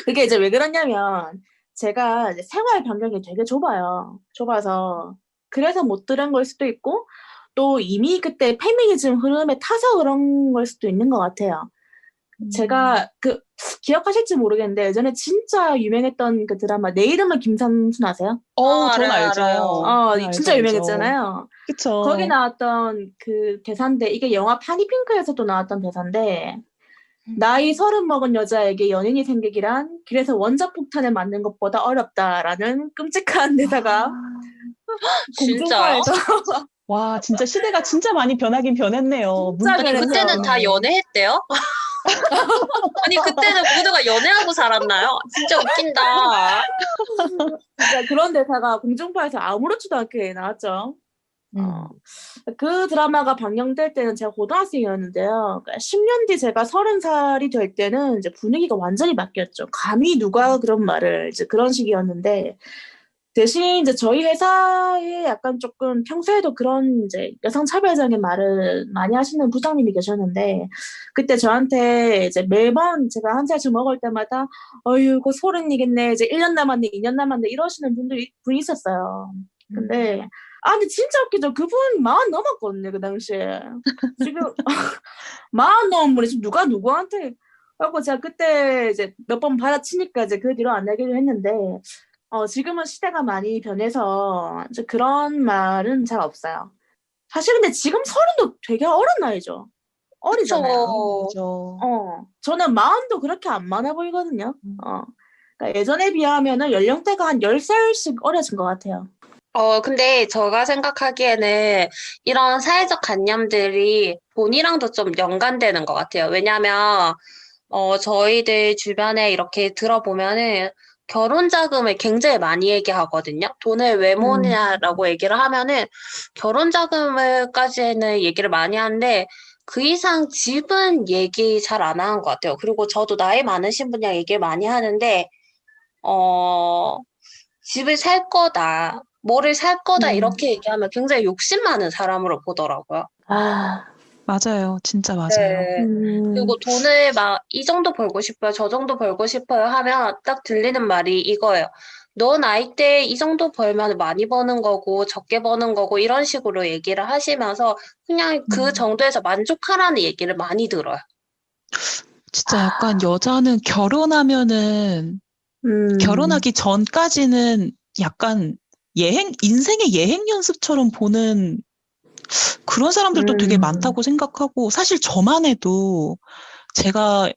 그게 이제 왜 그러냐면, 제가 이제 생활 반경이 되게 좁아서, 그래서 못 들은 걸 수도 있고, 또 이미 그때 페미니즘 흐름에 타서 그런 걸 수도 있는 것 같아요. 제가 기억하실지 모르겠는데, 예전에 진짜 유명했던 그 드라마, 내 이름은 김삼순 아세요?
전 알죠.
진짜 유명했잖아요.
그쵸.
거기 나왔던 그 대사인데, 이게 영화 파니핑크에서도 나왔던 대사인데, 나이 30 먹은 여자에게 연인이 생기기란 길에서 원자폭탄을 맞는 것보다 어렵다라는 끔찍한 대사가
진짜요?
공중파에서
와, 진짜 시대가 진짜 많이 변하긴 변했네요.
진짜
아니,
변했어요.
그때는 다 연애했대요? 아니, 그때는 모두가 연애하고 살았나요? 진짜 웃긴다.
진짜 그런 대사가 공중파에서 아무렇지도 않게 나왔죠. 그 드라마가 방영될 때는 제가 고등학생이었는데요. 그러니까 10년 뒤 제가 30살이 될 때는 이제 분위기가 완전히 바뀌었죠. 감히 누가 그런 말을 이제 그런 식이었는데 대신 이제 저희 회사에 약간 조금 평소에도 그런 이제 여성 차별적인 말을 많이 하시는 부장님이 계셨는데 그때 저한테 이제 매번 제가 한 살쯤 먹을 때마다 어휴 곧 30이겠네 이제 1년 남았네 2년 남았네 이러시는 분이 있었어요. 근데 근데 진짜 웃기죠. 그분 40 넘었거든요 그 당시에. 지금 40 넘은 분이 지금 누가 누구한테 하고 제가 그때 이제 몇 번 받아치니까 이제 그 뒤로 안 하기로 했는데 지금은 시대가 많이 변해서 이제 그런 말은 잘 없어요. 사실 근데 지금 30도 되게 어린 나이죠. 어리잖아요.
그쵸.
저는 40도 그렇게 안 많아 보이거든요. 그러니까 예전에 비하면은 연령대가 한 10살씩 어려진 것 같아요.
근데 제가 생각하기에는 이런 사회적 관념들이 돈이랑도 좀 연관되는 것 같아요. 왜냐면, 저희들 주변에 이렇게 들어보면은 결혼 자금을 굉장히 많이 얘기하거든요. 돈을 왜 모으냐라고 얘기를 하면은 결혼 자금을까지는 얘기를 많이 하는데 그 이상 집은 얘기 잘 안 하는 것 같아요. 그리고 저도 나이 많으신 분이랑 얘기를 많이 하는데, 집을 살 거다, 뭐를 살 거다 이렇게 얘기하면 굉장히 욕심 많은 사람으로 보더라고요.
맞아요. 진짜 맞아요.
네. 그리고 돈을 막 이 정도 벌고 싶어요, 저 정도 벌고 싶어요 하면 딱 들리는 말이 이거예요. 너 나이 때 이 정도 벌면 많이 버는 거고 적게 버는 거고 이런 식으로 얘기를 하시면서 그냥 그 정도에서 만족하라는 얘기를 많이 들어요.
진짜 약간 여자는 결혼하기 전까지는 약간 인생의 여행 연습처럼 보는 그런 사람들도 되게 많다고 생각하고, 사실 저만 해도 제가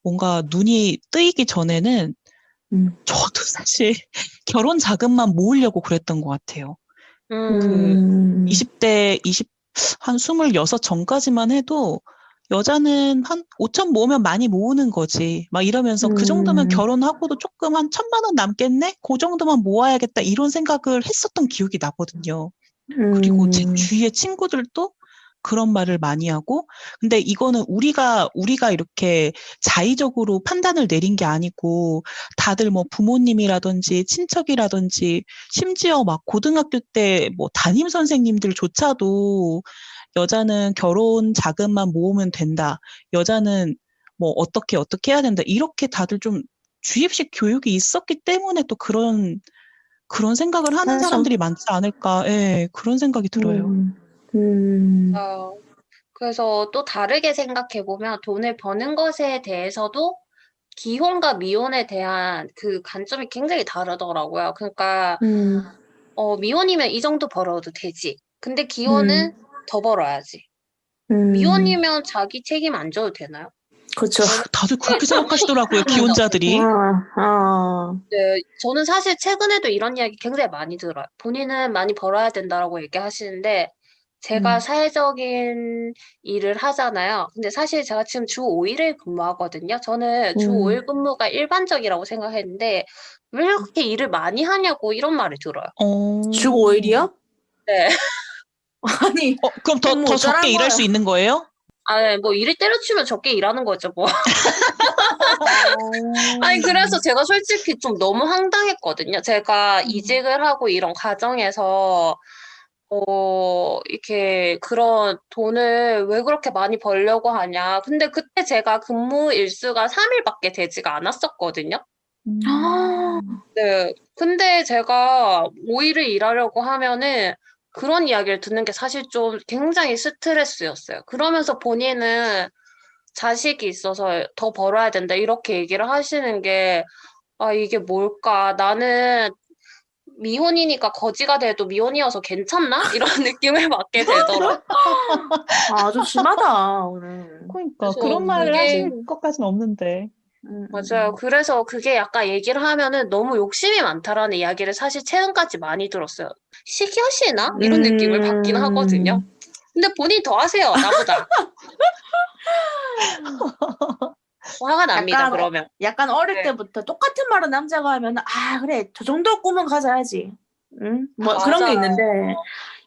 뭔가 눈이 뜨이기 전에는 저도 사실 결혼 자금만 모으려고 그랬던 것 같아요. 20대, 한 26 전까지만 해도 여자는 한 5천 모으면 많이 모으는 거지. 막 이러면서 그 정도면 결혼하고도 조금 한 1,000만 원 남겠네? 그 정도만 모아야겠다. 이런 생각을 했었던 기억이 나거든요. 그리고 제 주위의 친구들도 그런 말을 많이 하고, 근데 이거는 우리가 이렇게 자의적으로 판단을 내린 게 아니고, 다들 뭐 부모님이라든지 친척이라든지, 심지어 막 고등학교 때 뭐 담임 선생님들조차도 여자는 결혼 자금만 모으면 된다. 여자는 뭐 어떻게 해야 된다. 이렇게 다들 좀 주입식 교육이 있었기 때문에 또 그런 생각을 하는 사람들이 많지 않을까. 예, 그런 생각이 들어요.
그래서 또 다르게 생각해보면 돈을 버는 것에 대해서도 기혼과 미혼에 대한 그 관점이 굉장히 다르더라고요. 그러니까
음,
미혼이면 이 정도 벌어도 되지. 근데
음,
기혼은 더 벌어야지.
음,
미혼이면 자기 책임 안 져도 되나요?
그렇죠.
다들 그렇게
저는
생각하시더라고요,
그런 적
기혼자들이.
네, 저는 사실 최근에도 이런 이야기 굉장히 많이 들어요. 본인은 많이 벌어야 된다라고 얘기하시는데, 제가 사회적인 일을 하잖아요. 근데 사실 제가 지금 주 5일을 근무하거든요. 저는 주 5일 근무가 일반적이라고 생각했는데, 왜 그렇게 일을 많이 하냐고 이런 말이 들어요.
주 5일이요?
네.
아니,
그럼
그럼 뭐
더 적게
어쩌란
일할
거야?
수 있는 거예요?
아, 뭐 일을 때려치면 적게 일하는 거죠, 뭐. 아니, 그래서 제가 솔직히 좀 너무 황당했거든요. 제가 이직을 하고 이런 과정에서, 이렇게 그런 돈을 왜 그렇게 많이 벌려고 하냐. 근데 그때 제가 근무 일수가 3일밖에 되지가 않았었거든요. 네. 근데 제가 5일을 일하려고 하면은 그런 이야기를 듣는 게 사실 좀 굉장히 스트레스였어요. 그러면서 본인은 자식이 있어서 더 벌어야 된다. 이렇게 얘기를 하시는 게, 아, 이게 뭘까? 나는 미혼이니까 거지가 돼도 미혼이어서 괜찮나? 이런 느낌을 받게 되더라고요.
아주 심하다, 오늘.
그러니까
그래서
그런 말을
그게,
하실 것까지는 없는데.
맞아요. 그래서 그게 약간 얘기를 하면은 너무 욕심이 많다라는 이야기를 사실 최근까지 많이 들었어요. 시기하시나? 이런 느낌을 받긴 하거든요. 근데 본인 더 하세요, 나보다. 화가 납니다,
약간,
그러면.
약간 어릴
네.
때부터 똑같은 말을 남자가 하면, 아, 그래, 저 정도 꿈은 가져야지. 응? 뭐 그런 게
맞아요.
있는데,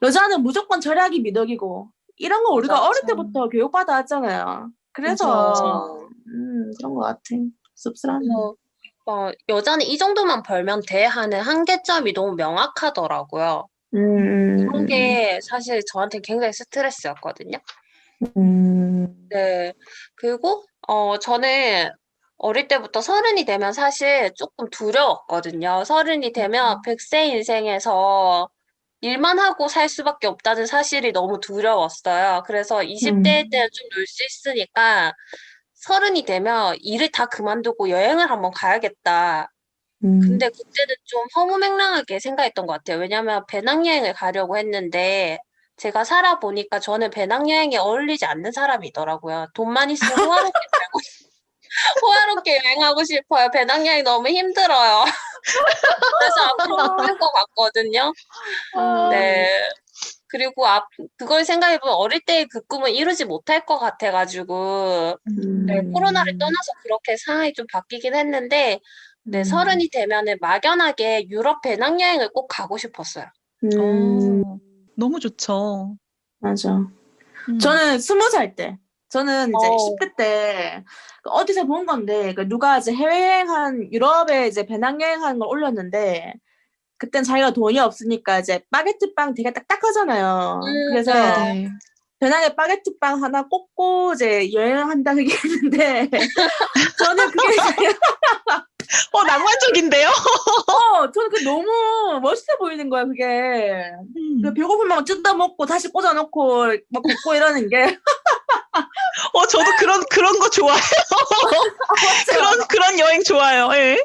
여자는 무조건 절약이 미덕이고, 이런 거
맞아,
우리가 어릴
맞아.
때부터 교육받아 왔잖아요. 그래서,
그쵸.
그런 것 같아. 씁쓸하네.
그래서 여자는 이 정도만 벌면 돼 하는 한계점이 너무 명확하더라고요. 그런
음,
게 사실 저한테 굉장히 스트레스였거든요.
음,
네. 그리고 저는 어릴 때부터 서른이 되면 사실 조금 두려웠거든요. 서른이 되면 100세 인생에서 일만 하고 살 수밖에 없다는 사실이 너무 두려웠어요. 그래서 20대 때는 좀 놀 수 있으니까 서른이 되면 일을 다 그만두고 여행을 한번 가야겠다. 근데 그때는 좀 허무맹랑하게 생각했던 것 같아요. 왜냐면 배낭여행을 가려고 했는데 제가 살아보니까 저는 배낭여행에 어울리지 않는 사람이더라고요. 돈만 있으면 호화롭게 살고 호화롭게 여행하고 싶어요. 배낭여행 너무 힘들어요. 그래서 앞으로 못 갈 것 같거든요. 네. 그리고 그걸 생각해보면 어릴 때 그 꿈을 이루지 못할 것 같아가지고 네, 코로나를 떠나서 그렇게 상황이 좀 바뀌긴 했는데 네, 서른이 되면은 막연하게 유럽 배낭여행을 꼭 가고 싶었어요.
어, 너무 좋죠.
맞아.
음.
저는 20살 때, 저는 이제
어,
10대 때 어디서 본 건데, 누가 이제 해외여행한, 유럽에 이제 배낭여행하는 걸 올렸는데, 그땐 자기가 돈이 없으니까 이제 바게트빵 되게 딱딱하잖아요. 그래서
네.
네네.
배낭에 바게트빵 하나 꽂고 이제 여행한다 그게 했는데, 저는 그게
낭만적인데요?
저는 그게 너무 멋있어 보이는 거야, 그게.
음.
배고프면 뜯어 먹고 다시 꽂아놓고 막 걷고 이러는 게.
저도 그런 거 좋아해요.
맞죠?
그런 여행 좋아요. 예.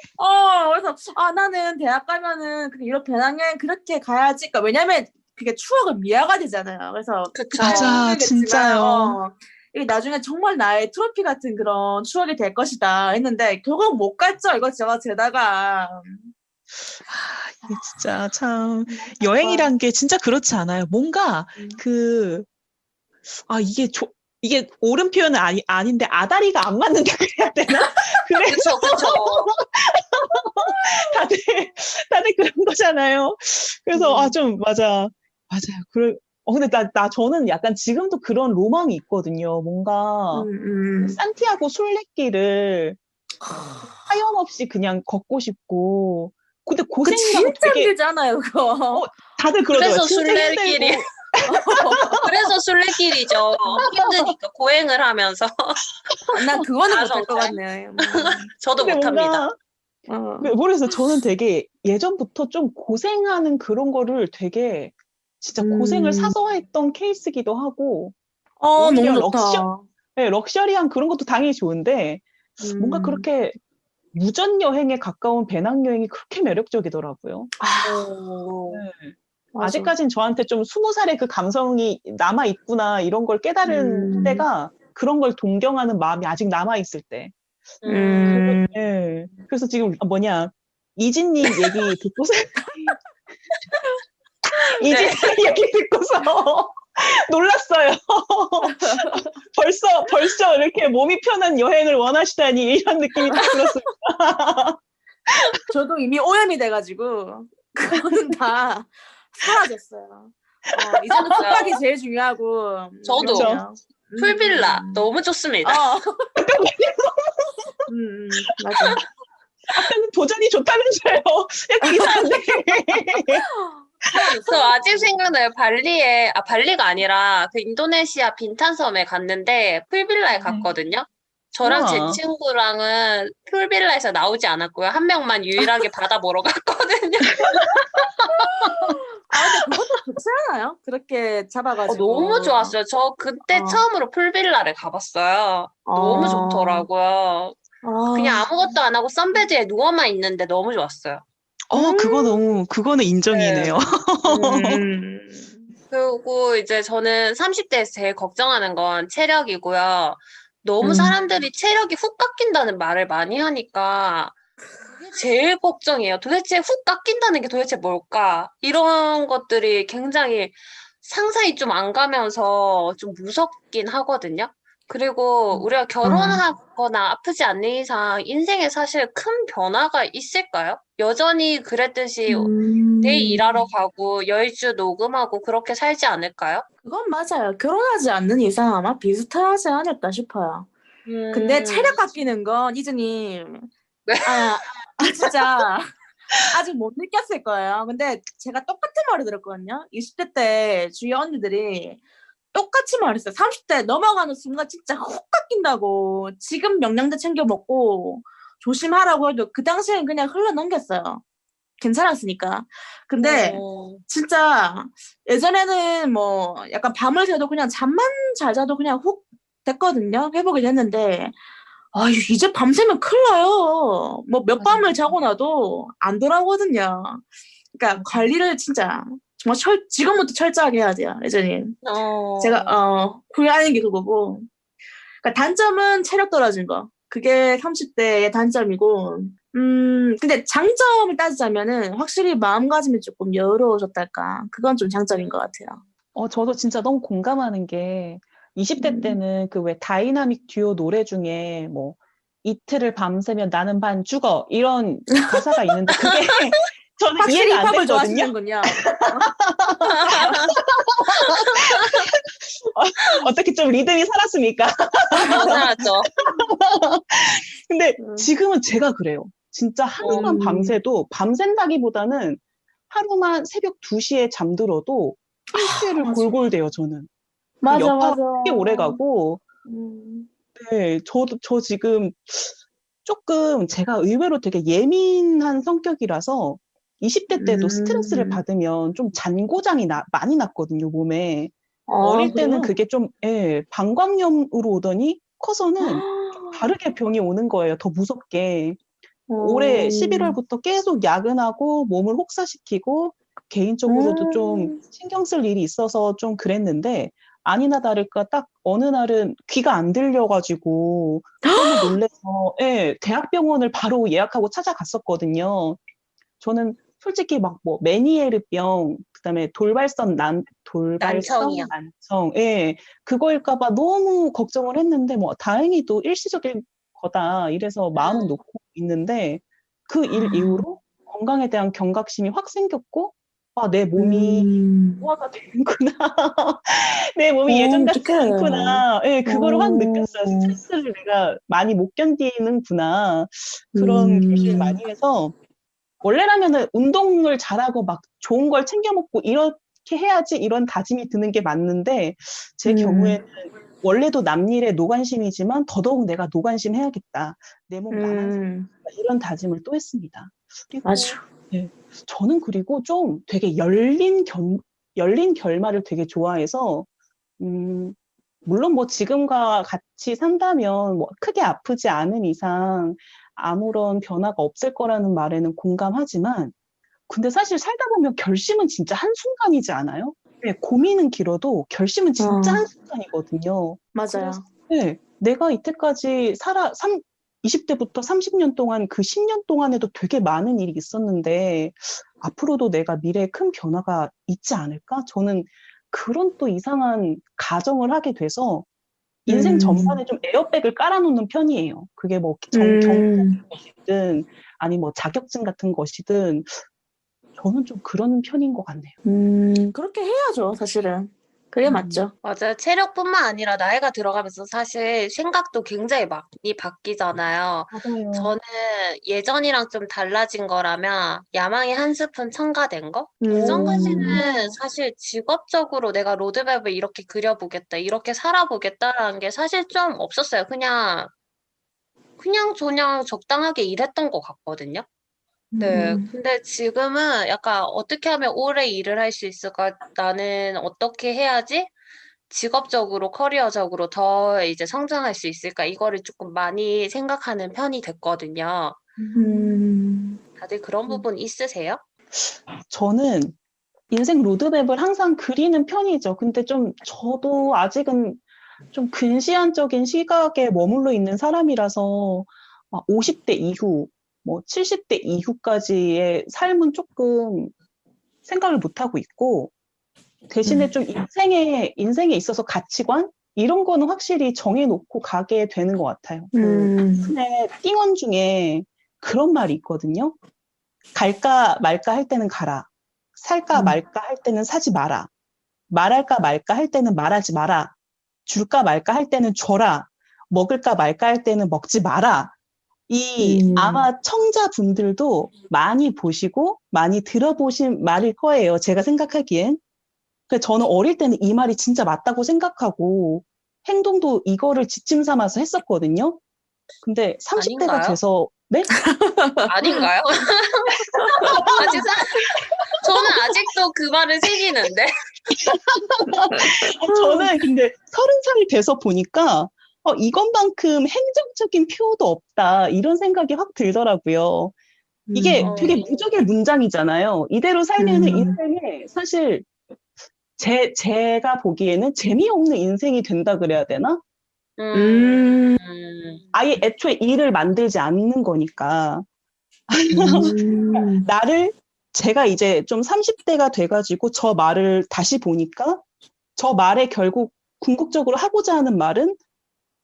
그래서, 나는 대학 가면은 그게 유럽 배낭여행 그렇게 가야지. 그러니까 왜냐면 그게 추억을 미화가 되잖아요. 그래서
그쵸.
그때는
맞아,
힘들겠지만,
진짜요.
이게 나중에 정말 나의 트로피 같은 그런 추억이 될 것이다 했는데, 결국 못 갔죠. 이거 제가 제다가.
이게 진짜 참,
아빠.
여행이란 게 진짜 그렇지 않아요. 뭔가, 그, 이게 이게 옳은 표현은 아닌데, 아다리가 안 맞는다 그래야 되나? 그래서
그쵸, 그쵸.
다들, 다들 그런 거잖아요. 그래서, 좀, 맞아. 맞아요. 근데 저는 약간 지금도 그런 로망이 있거든요. 뭔가, 산티아고 순례길을 하염없이 그냥 걷고 싶고, 근데
그
고생이라고
진짜
되게,
힘들잖아요, 그거.
다들 그러더라고요.
그래서
진짜
순례길이,
힘들고.
그래서 순례길이죠. 힘드니까, 고행을 하면서.
난 그거는 못할 것
자아성찰.
같네.
저도
근데
못합니다.
뭔가,
어.
모르겠어요. 저는 되게 예전부터 좀 고생하는 그런 거를 되게 진짜 고생을
음,
사서 했던 케이스기도 하고, 오히려
너무 좋다.
네, 럭셔리한 그런 것도 당연히 좋은데 뭔가
음.
그렇게 무전 여행에 가까운 배낭 여행이 그렇게 매력적이더라고요.
아,
오.
네.
맞아.
아직까진 저한테 좀 20살의 그 감성이 남아 있구나 이런 걸 깨달은
음.
때가 그런 걸 동경하는 마음이 아직 남아 있을 때.
음.
예. 그래서 지금 이진님 얘기 듣고서
네.
이진님 얘기 듣고서 놀랐어요. 벌써 이렇게 몸이 편한 여행을 원하시다니 이런 느낌이 딱 들었습니다.
저도 이미 오염이 돼가지고 그거는 다 사라졌어요. 이제는 숙박이 제일 중요하고.
저도
그럼요.
풀빌라 너무 좋습니다.
맞아.
아까는 도전이 좋다면서요. 약간 이상한데.
저 아직 생각나요. 발리가 아니라 그 인도네시아 빈탄섬에 갔는데 풀빌라에 갔거든요. 저랑 제
우와.
친구랑은 풀빌라에서 나오지 않았고요. 한 명만 유일하게 바다 보러 갔거든요.
근데 그것도 좋지 않아요? 그렇게 잡아가지고.
너무 좋았어요. 저 그때 처음으로 풀빌라를 가봤어요. 너무 좋더라고요. 그냥 아무것도 안 하고 선베드에 누워만 있는데 너무 좋았어요.
그거는 인정이네요.
그리고 이제 저는 30대에서 제일 걱정하는 건 체력이고요. 너무 사람들이 체력이 훅 깎인다는 말을 많이 하니까 그게 제일 걱정이에요. 도대체 훅 깎인다는 게 도대체 뭘까? 이런 것들이 굉장히 상상이 좀 안 가면서 좀 무섭긴 하거든요. 그리고 우리가 결혼하거나 아프지 않는 이상 인생에 사실 큰 변화가 있을까요? 여전히 그랬듯이 내일 일하러 가고 여의주 녹음하고 그렇게 살지 않을까요?
그건 맞아요. 결혼하지 않는 이상 아마 비슷하지 않을까 싶어요. 근데 체력 깎이는 건 이즈님
네.
진짜 아직 못 느꼈을 거예요. 근데 제가 똑같은 말을 들었거든요. 20대 때 주위 언니들이 똑같이 말했어요. 30대 넘어가는 순간 진짜 훅 깎인다고. 지금 영양제 챙겨 먹고 조심하라고 해도 그 당시엔 그냥 흘러 넘겼어요. 괜찮았으니까. 근데 진짜 예전에는 뭐 약간 밤을 새도 그냥 잠만 잘 자도 그냥 훅 됐거든요. 회복이 됐는데 이제 밤새면 큰일 나요. 뭐 몇 밤을 자고 나도 안 돌아오거든요. 그러니까 관리를 진짜 정말 지금부터 철저하게 해야 돼요, 예전에. 제가 후회하는 게 그거고. 그러니까 단점은 체력 떨어진 거. 그게 30대의 단점이고. 근데 장점을 따지자면은 확실히 마음가짐이 조금 여유로워졌달까. 그건 좀 장점인 것 같아요.
저도 진짜 너무 공감하는 게 20대 때는 그 왜 다이나믹 듀오 노래 중에 뭐 이틀을 밤새면 나는 반 죽어 이런 가사가 있는데 그게 저는
확실히
이해가 안
힙합을
됐거든요.
좋아하시는군요.
어떻게 좀 리듬이 살았습니까?
살았죠.
근데 지금은 제가 그래요. 진짜 하루만 밤새도 밤샌다기보다는 하루만 새벽 2시에 잠들어도 일주일을
맞아.
골골대요, 저는.
맞아.
여파가 되게 오래 가고. 네, 저 지금 조금 제가 의외로 되게 예민한 성격이라서 20대 때도 스트레스를 받으면 좀 잔고장이 많이 났거든요, 몸에. 어릴 때는
그래요?
그게 좀, 방광염으로 오더니 커서는 좀 다르게 병이 오는 거예요, 더 무섭게. 올해 11월부터 계속 야근하고 몸을 혹사시키고 개인적으로도 좀 신경 쓸 일이 있어서 좀 그랬는데 아니나 다를까 딱 어느 날은 귀가 안 들려가지고 너무 놀래서 대학병원을 바로 예약하고 찾아갔었거든요. 저는 솔직히 막 뭐 메니에르병 그다음에 돌발성
난청이요.
난청 그거일까봐 너무 걱정을 했는데 뭐 다행히도 일시적인 거다 이래서 마음은 놓고 있는데 그 일 이후로 건강에 대한 경각심이 확 생겼고 내 몸이 노화가 되는구나. 내 몸이 예전 같지
어떡해.
않구나. 그거를 확 느꼈어요. 스트레스를 내가 많이 못 견디는구나. 그런 결심을 많이 해서 원래라면은 운동을 잘하고 막 좋은 걸 챙겨 먹고 이렇게 해야지 이런 다짐이 드는 게 맞는데 제 경우에는 원래도 남일에 노관심이지만 더더욱 내가 노관심 해야겠다. 내 몸 나만 이런 다짐을 또 했습니다. 그리고
맞아.
저는 그리고 좀 되게 열린 결말을 되게 좋아해서 물론 뭐 지금과 같이 산다면 뭐 크게 아프지 않은 이상 아무런 변화가 없을 거라는 말에는 공감하지만 근데 사실 살다 보면 결심은 진짜 한순간이지 않아요? 네, 고민은 길어도 결심은 진짜
어,
한순간이거든요.
맞아요.
네, 내가 이때까지 20대부터 30년 동안 그 10년 동안에도 되게 많은 일이 있었는데 앞으로도 내가 미래에 큰 변화가 있지 않을까? 저는 그런 또 이상한 가정을 하게 돼서 인생 전반에 좀 에어백을 깔아놓는 편이에요. 그게 뭐 경제적인 것이든 아니 뭐 자격증 같은 것이든 저는 좀 그런 편인 것 같네요.
그렇게 해야죠, 사실은. 그게 맞죠.
맞아요. 체력뿐만 아니라 나이가 들어가면서 사실 생각도 굉장히 많이 바뀌잖아요.
맞아요.
저는 예전이랑 좀 달라진 거라면 야망이 한 스푼 첨가된 거? 그 전까지는 사실 직업적으로 내가 로드맵을 이렇게 그려보겠다, 이렇게 살아보겠다라는 게 사실 좀 없었어요. 그냥 적당하게 일했던 것 같거든요. 네. 근데 지금은 약간 어떻게 하면 오래 일을 할 수 있을까? 나는 어떻게 해야지 직업적으로, 커리어적으로 더 이제 성장할 수 있을까? 이거를 조금 많이 생각하는 편이 됐거든요. 다들 그런 부분 있으세요?
저는 인생 로드맵을 항상 그리는 편이죠. 근데 좀 저도 아직은 좀 근시안적인 시각에 머물러 있는 사람이라서 50대 이후, 뭐 70대 이후까지의 삶은 조금 생각을 못하고 있고 대신에 좀 인생에 있어서 가치관 이런 거는 확실히 정해놓고 가게 되는 것 같아요. 네, 띵언 중에 그런 말이 있거든요. 갈까 말까 할 때는 가라. 살까 말까 할 때는 사지 마라. 말할까 말까 할 때는 말하지 마라. 줄까 말까 할 때는 줘라. 먹을까 말까 할 때는 먹지 마라. 아마 청자분들도 많이 보시고 많이 들어보신 말일 거예요. 제가 생각하기엔. 그래서 저는 어릴 때는 이 말이 진짜 맞다고 생각하고 행동도 이거를 지침 삼아서 했었거든요. 근데 30대가
아닌가요?
돼서, 네?
아닌가요? 저는 아직도 그 말을 새기는데.
저는 근데 30살이 돼서 보니까 이것만큼 행정적인 표도 없다 이런 생각이 확 들더라고요. 이게 되게 무적의 문장이잖아요. 이대로 살면은 인생에 사실 제가 보기에는 재미없는 인생이 된다 그래야 되나?
음,
아예 애초에 일을 만들지 않는 거니까. 제가 이제 좀 30대가 돼가지고 저 말을 다시 보니까 저 말에 결국 궁극적으로 하고자 하는 말은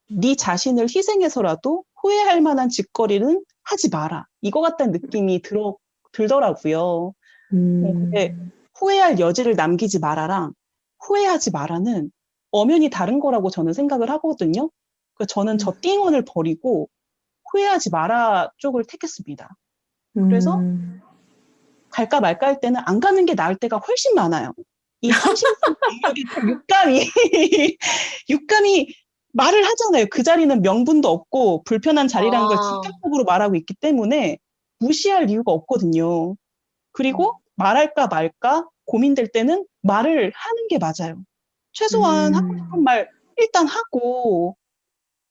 네 자신을 희생해서라도 후회할 만한 짓거리는 하지 마라. 이거 같다는 느낌이 들더라고요. 근데 후회할 여지를 남기지 말아랑 후회하지 마라는 엄연히 다른 거라고 저는 생각을 하거든요. 그래서 저는 저 띵언을 버리고 후회하지 마라 쪽을 택했습니다. 그래서 갈까 말까 할 때는 안 가는 게 나을 때가 훨씬 많아요. 이 헌신성 육감이 말을 하잖아요. 그 자리는 명분도 없고 불편한 자리라는 걸 직접적으로 말하고 있기 때문에 무시할 이유가 없거든요. 그리고 말할까 말까 고민될 때는 말을 하는 게 맞아요. 최소한 하고 싶은 말 일단 하고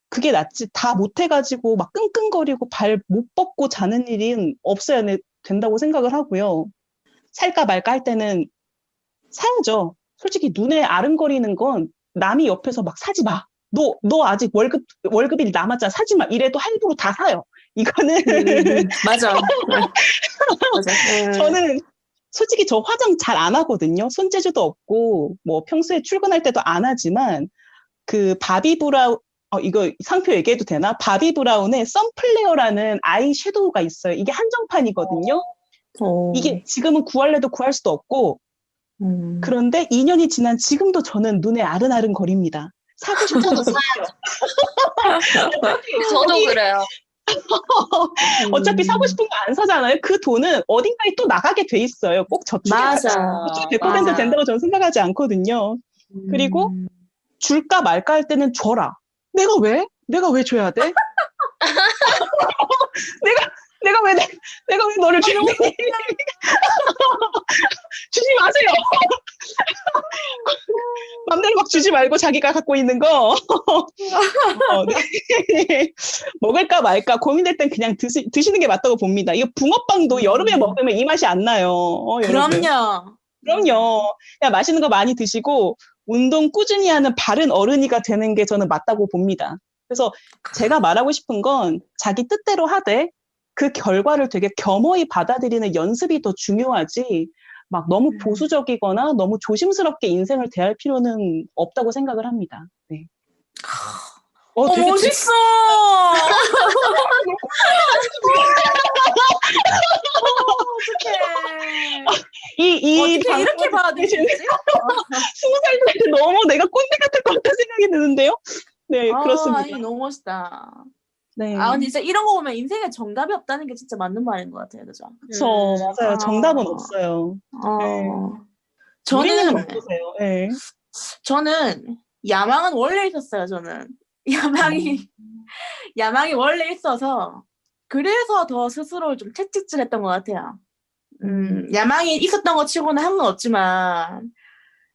그게 낫지. 다 못해가지고 막 끙끙거리고 발 못 뻗고 자는 일은 없어야 된다고 생각을 하고요. 살까 말까 할 때는 사야죠. 솔직히 눈에 아른거리는 건 남이 옆에서 막 사지 마. 너 아직 월급이 남았잖아. 사지 마. 이래도 할부로 다 사요. 이거는.
맞아. 맞아.
저는 솔직히 저 화장 잘 안 하거든요. 손재주도 없고, 뭐 평소에 출근할 때도 안 하지만, 그 바비 브라운, 이거 상표 얘기해도 되나? 바비 브라운의 선플레어라는 아이 섀도우가 있어요. 이게 한정판이거든요. 이게 지금은 구할래도 구할 수도 없고, 그런데 2년이 지난 지금도 저는 눈에 아른아른 거립니다. 사고 싶어도 사야죠.
저도 그래요.
어차피 사고 싶은 거 안 사잖아요. 그 돈은 어딘가에 또 나가게 돼 있어요. 꼭 저축해서 100% 된다고 저는 생각하지 않거든요. 그리고 줄까 말까 할 때는 줘라. 내가 왜 줘야 돼? 내가 왜 너를 주니? 주지 마세요. 맘대로 막 주지 말고 자기가 갖고 있는 거 네. 먹을까 말까 고민될 땐 그냥 드시는 게 맞다고 봅니다. 이거 붕어빵도 여름에 먹으면 이 맛이 안 나요. 여러분.
그럼요.
그럼요. 그냥 맛있는 거 많이 드시고 운동 꾸준히 하는 바른 어른이가 되는 게 저는 맞다고 봅니다. 그래서 제가 말하고 싶은 건 자기 뜻대로 하되 그 결과를 되게 겸허히 받아들이는 연습이 더 중요하지 막 너무 보수적이거나 너무 조심스럽게 인생을 대할 필요는 없다고 생각을 합니다. 네. 되게
멋있어. 어떡해. 어떻게 이렇게 받아들이지?
20살 때 너무 내가 꼰대 같을 것 같다는 생각이 드는데요. 네, 그렇습니다.
아니, 너무 멋있다.
네.
근데 진짜 이런 거 보면 인생에 정답이 없다는 게 진짜 맞는 말인 것 같아요. 그죠?
그렇죠. 맞아요. 정답은 없어요. 네.
저는
어떠세요? 네.
저는 야망은 원래 있었어요. 저는 야망이 원래 있어서 그래서 더 스스로를 좀 채찍질했던 것 같아요. 야망이 있었던 것 치고는 한 건 없지만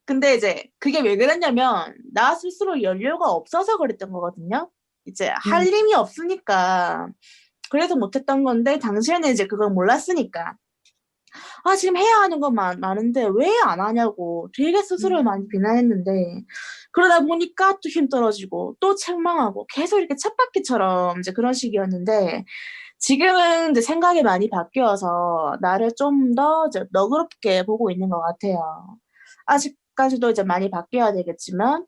근데 이제 그게 왜 그랬냐면 나 스스로 연료가 없어서 그랬던 거거든요. 이제 할 힘이 없으니까 그래서 못했던 건데 당시에는 이제 그걸 몰랐으니까 지금 해야 하는 건 많은데 왜 안 하냐고 되게 스스로를 많이 비난했는데 그러다 보니까 또 힘 떨어지고 또 책망하고 계속 이렇게 쳇바퀴처럼 이제 그런 식이었는데 지금은 이제 생각이 많이 바뀌어서 나를 좀 더 너그럽게 보고 있는 것 같아요. 아직까지도 이제 많이 바뀌어야 되겠지만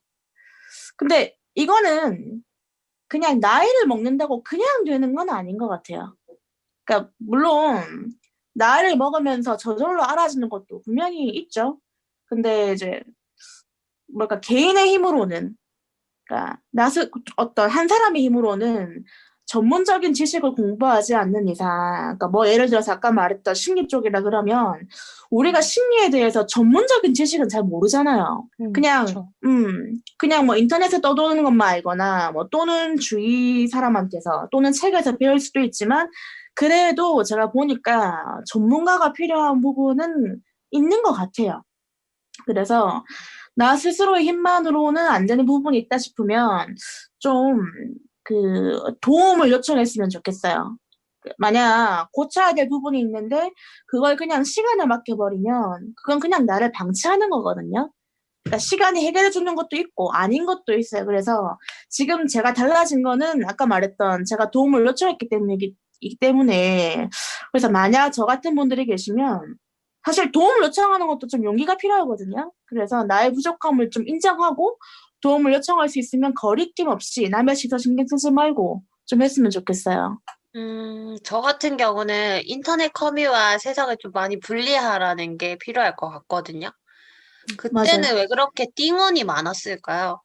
근데 이거는 그냥 나이를 먹는다고 그냥 되는 건 아닌 것 같아요. 그러니까 물론 나이를 먹으면서 저절로 알아지는 것도 분명히 있죠. 근데 이제 뭐랄까 개인의 힘으로는 그러니까 어떤 한 사람의 힘으로는 전문적인 지식을 공부하지 않는 이상, 그러니까 뭐 예를 들어서 아까 말했던 심리 쪽이라 그러면 우리가 심리에 대해서 전문적인 지식은 잘 모르잖아요. 그냥
그렇죠.
그냥 뭐 인터넷에 떠도는 것만 알거나 뭐 또는 주위 사람한테서 또는 책에서 배울 수도 있지만 그래도 제가 보니까 전문가가 필요한 부분은 있는 것 같아요. 그래서 나 스스로의 힘만으로는 안 되는 부분이 있다 싶으면 좀 도움을 요청했으면 좋겠어요. 만약 고쳐야 될 부분이 있는데 그걸 그냥 시간에 맡겨버리면 그건 그냥 나를 방치하는 거거든요. 그러니까 시간이 해결해 주는 것도 있고 아닌 것도 있어요. 그래서 지금 제가 달라진 거는 아까 말했던 제가 도움을 요청했기 때문에 그래서 만약 저 같은 분들이 계시면 사실 도움을 요청하는 것도 좀 용기가 필요하거든요. 그래서 나의 부족함을 좀 인정하고 도움을 요청할 수 있으면 거리낌 없이 남의 시선 신경 쓰지 말고 좀 했으면 좋겠어요.
저 같은 경우는 인터넷 커뮤와 세상을 좀 많이 분리하라는 게 필요할 것 같거든요. 그때는
맞아요.
왜 그렇게 띵언이 많았을까요?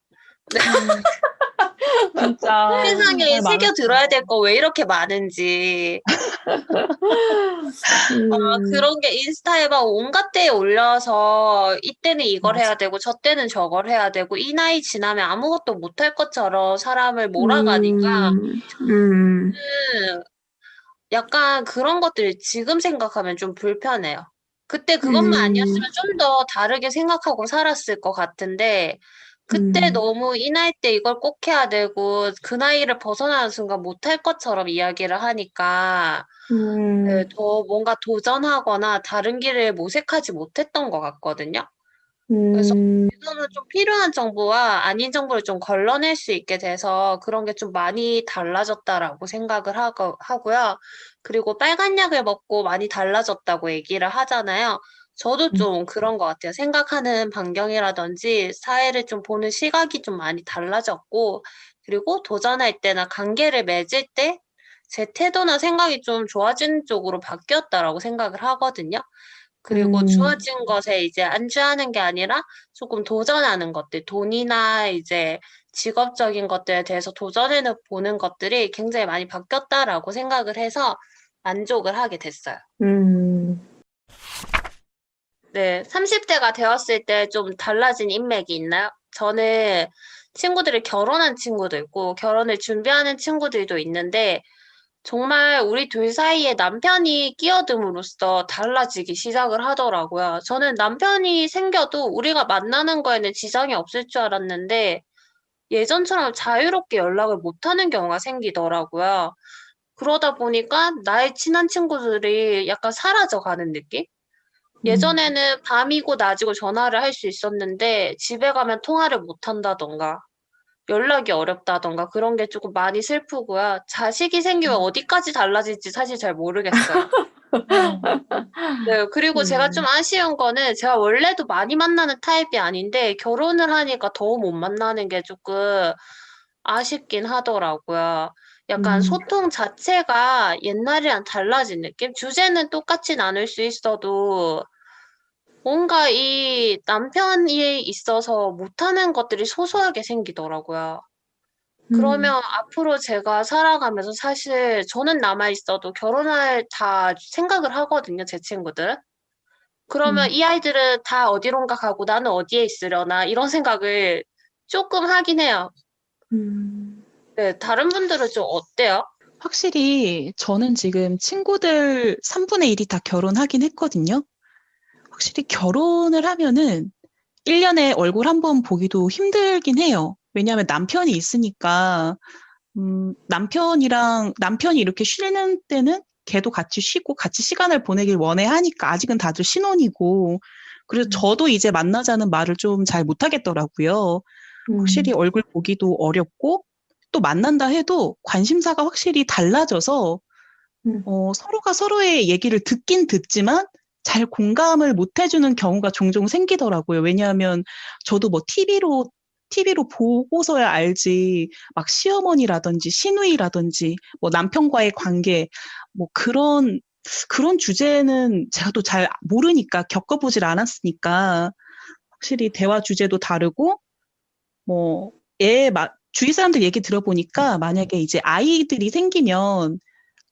진짜
세상에
정말
새겨
많았죠.
들어야 될 거 왜 이렇게 많은지. 그런 게 인스타에 막 온갖 데에 올려서 이때는 이걸 해야 되고 저 때는 저걸 해야 되고 이 나이 지나면 아무것도 못할 것처럼 사람을 몰아가니까 약간 그런 것들 지금 생각하면 좀 불편해요. 그때 그것만 아니었으면 좀 더 다르게 생각하고 살았을 것 같은데 그때 너무 이 나이 때 이걸 꼭 해야 되고 그 나이를 벗어나는 순간 못할 것처럼 이야기를 하니까 더 뭔가 도전하거나 다른 길을 모색하지 못했던 것 같거든요. 그래서 지금은 좀 필요한 정보와 아닌 정보를 좀 걸러낼 수 있게 돼서 그런 게 좀 많이 달라졌다라고 생각을 하고요. 그리고 빨간 약을 먹고 많이 달라졌다고 얘기를 하잖아요. 저도 좀 그런 것 같아요. 생각하는 반경이라든지 사회를 좀 보는 시각이 좀 많이 달라졌고, 그리고 도전할 때나 관계를 맺을 때 제 태도나 생각이 좀 좋아지는 쪽으로 바뀌었다라고 생각을 하거든요. 그리고 주어진 것에 이제 안주하는 게 아니라 조금 도전하는 것들, 돈이나 이제 직업적인 것들에 대해서 도전해 보는 것들이 굉장히 많이 바뀌었다라고 생각을 해서 만족을 하게 됐어요. 네, 30대가 되었을 때 좀 달라진 인맥이 있나요? 저는 친구들이 결혼한 친구도 있고 결혼을 준비하는 친구들도 있는데 정말 우리 둘 사이에 남편이 끼어듦으로써 달라지기 시작을 하더라고요. 저는 남편이 생겨도 우리가 만나는 거에는 지장이 없을 줄 알았는데 예전처럼 자유롭게 연락을 못하는 경우가 생기더라고요. 그러다 보니까 나의 친한 친구들이 약간 사라져 가는 느낌? 예전에는 밤이고 낮이고 전화를 할 수 있었는데 집에 가면 통화를 못 한다던가 연락이 어렵다던가 그런 게 조금 많이 슬프고요. 자식이 생기면 어디까지 달라질지 사실 잘 모르겠어요. 네, 그리고 제가 좀
음,
아쉬운 거는 제가 원래도 많이 만나는 타입이 아닌데 결혼을 하니까 더 못 만나는 게 조금 아쉽긴 하더라고요. 약간
음,
소통 자체가 옛날이랑 달라진 느낌? 주제는 똑같이 나눌 수 있어도 뭔가 이 남편이 있어서 못하는 것들이 소소하게 생기더라고요.
음,
그러면 앞으로 제가 살아가면서 사실 저는 남아 있어도 결혼할 다 생각을 하거든요, 제 친구들. 그러면
음,
이 아이들은 다 어디론가 가고 나는 어디에 있으려나 이런 생각을 조금 하긴 해요.
음,
네, 다른 분들은 좀 어때요?
확실히 저는 지금 친구들 3분의 1이 다 결혼하긴 했거든요. 확실히 결혼을 하면은 1년에 얼굴 한번 보기도 힘들긴 해요. 왜냐하면 남편이 있으니까, 남편이 이렇게 쉬는 때는 걔도 같이 쉬고 같이 시간을 보내길 원해 하니까 아직은 다들 신혼이고, 그래서
음,
저도 이제 만나자는 말을 좀 잘 못하겠더라고요. 확실히
음,
얼굴 보기도 어렵고, 또 만난다 해도 관심사가 확실히 달라져서
음,
서로가 서로의 얘기를 듣긴 듣지만 잘 공감을 못 해주는 경우가 종종 생기더라고요. 왜냐하면 저도 뭐 TV로 보고서야 알지, 막 시어머니라든지 시누이라든지 뭐 남편과의 관계, 뭐 그런 주제는 제가 또 잘 모르니까 겪어보질 않았으니까 확실히 대화 주제도 다르고 뭐, 주위 사람들 얘기 들어보니까 만약에 이제 아이들이 생기면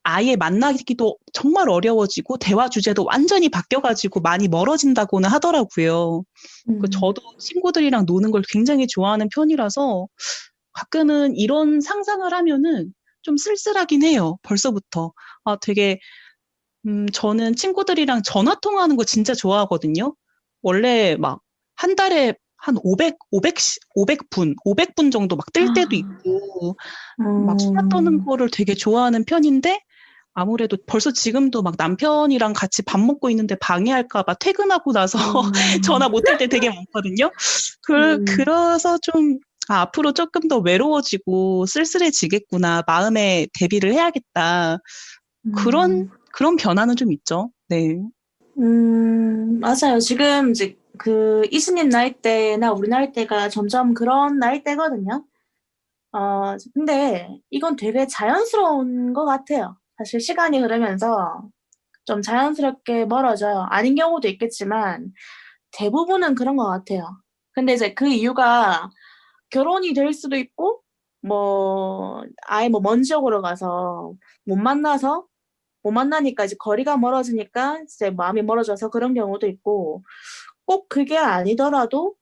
아예 만나기도 정말 어려워지고 대화 주제도 완전히 바뀌어가지고 많이 멀어진다고는 하더라고요.
음,
저도 친구들이랑 노는 걸 굉장히 좋아하는 편이라서 가끔은 이런 상상을 하면은 좀 쓸쓸하긴 해요. 벌써부터. 되게 저는 친구들이랑 전화 통화하는 거 진짜 좋아하거든요. 원래 막 한 달에 한 500분 정도 막 뜰 때도
아,
있고, 막 수다 떠는
음,
거를 되게 좋아하는 편인데, 아무래도 벌써 지금도 막 남편이랑 같이 밥 먹고 있는데 방해할까 봐 퇴근하고 나서 전화
음,
못 할 때 되게 많거든요.
음,
그래서 좀, 앞으로 조금 더 외로워지고 쓸쓸해지겠구나. 마음에 대비를 해야겠다. 그런 변화는 좀 있죠. 네.
맞아요. 지금 이제 그 이수님 나이대나 우리 나이대가 점점 그런 나이대거든요. 근데 이건 되게 자연스러운 것 같아요. 사실 시간이 흐르면서 좀 자연스럽게 멀어져요. 아닌 경우도 있겠지만 대부분은 그런 것 같아요. 근데 이제 그 이유가 결혼이 될 수도 있고, 뭐, 아예 뭐 먼 지역으로 가서 못 만나서 못 만나니까 이제 거리가 멀어지니까 이제 마음이 멀어져서 그런 경우도 있고, 꼭 그게 아니더라도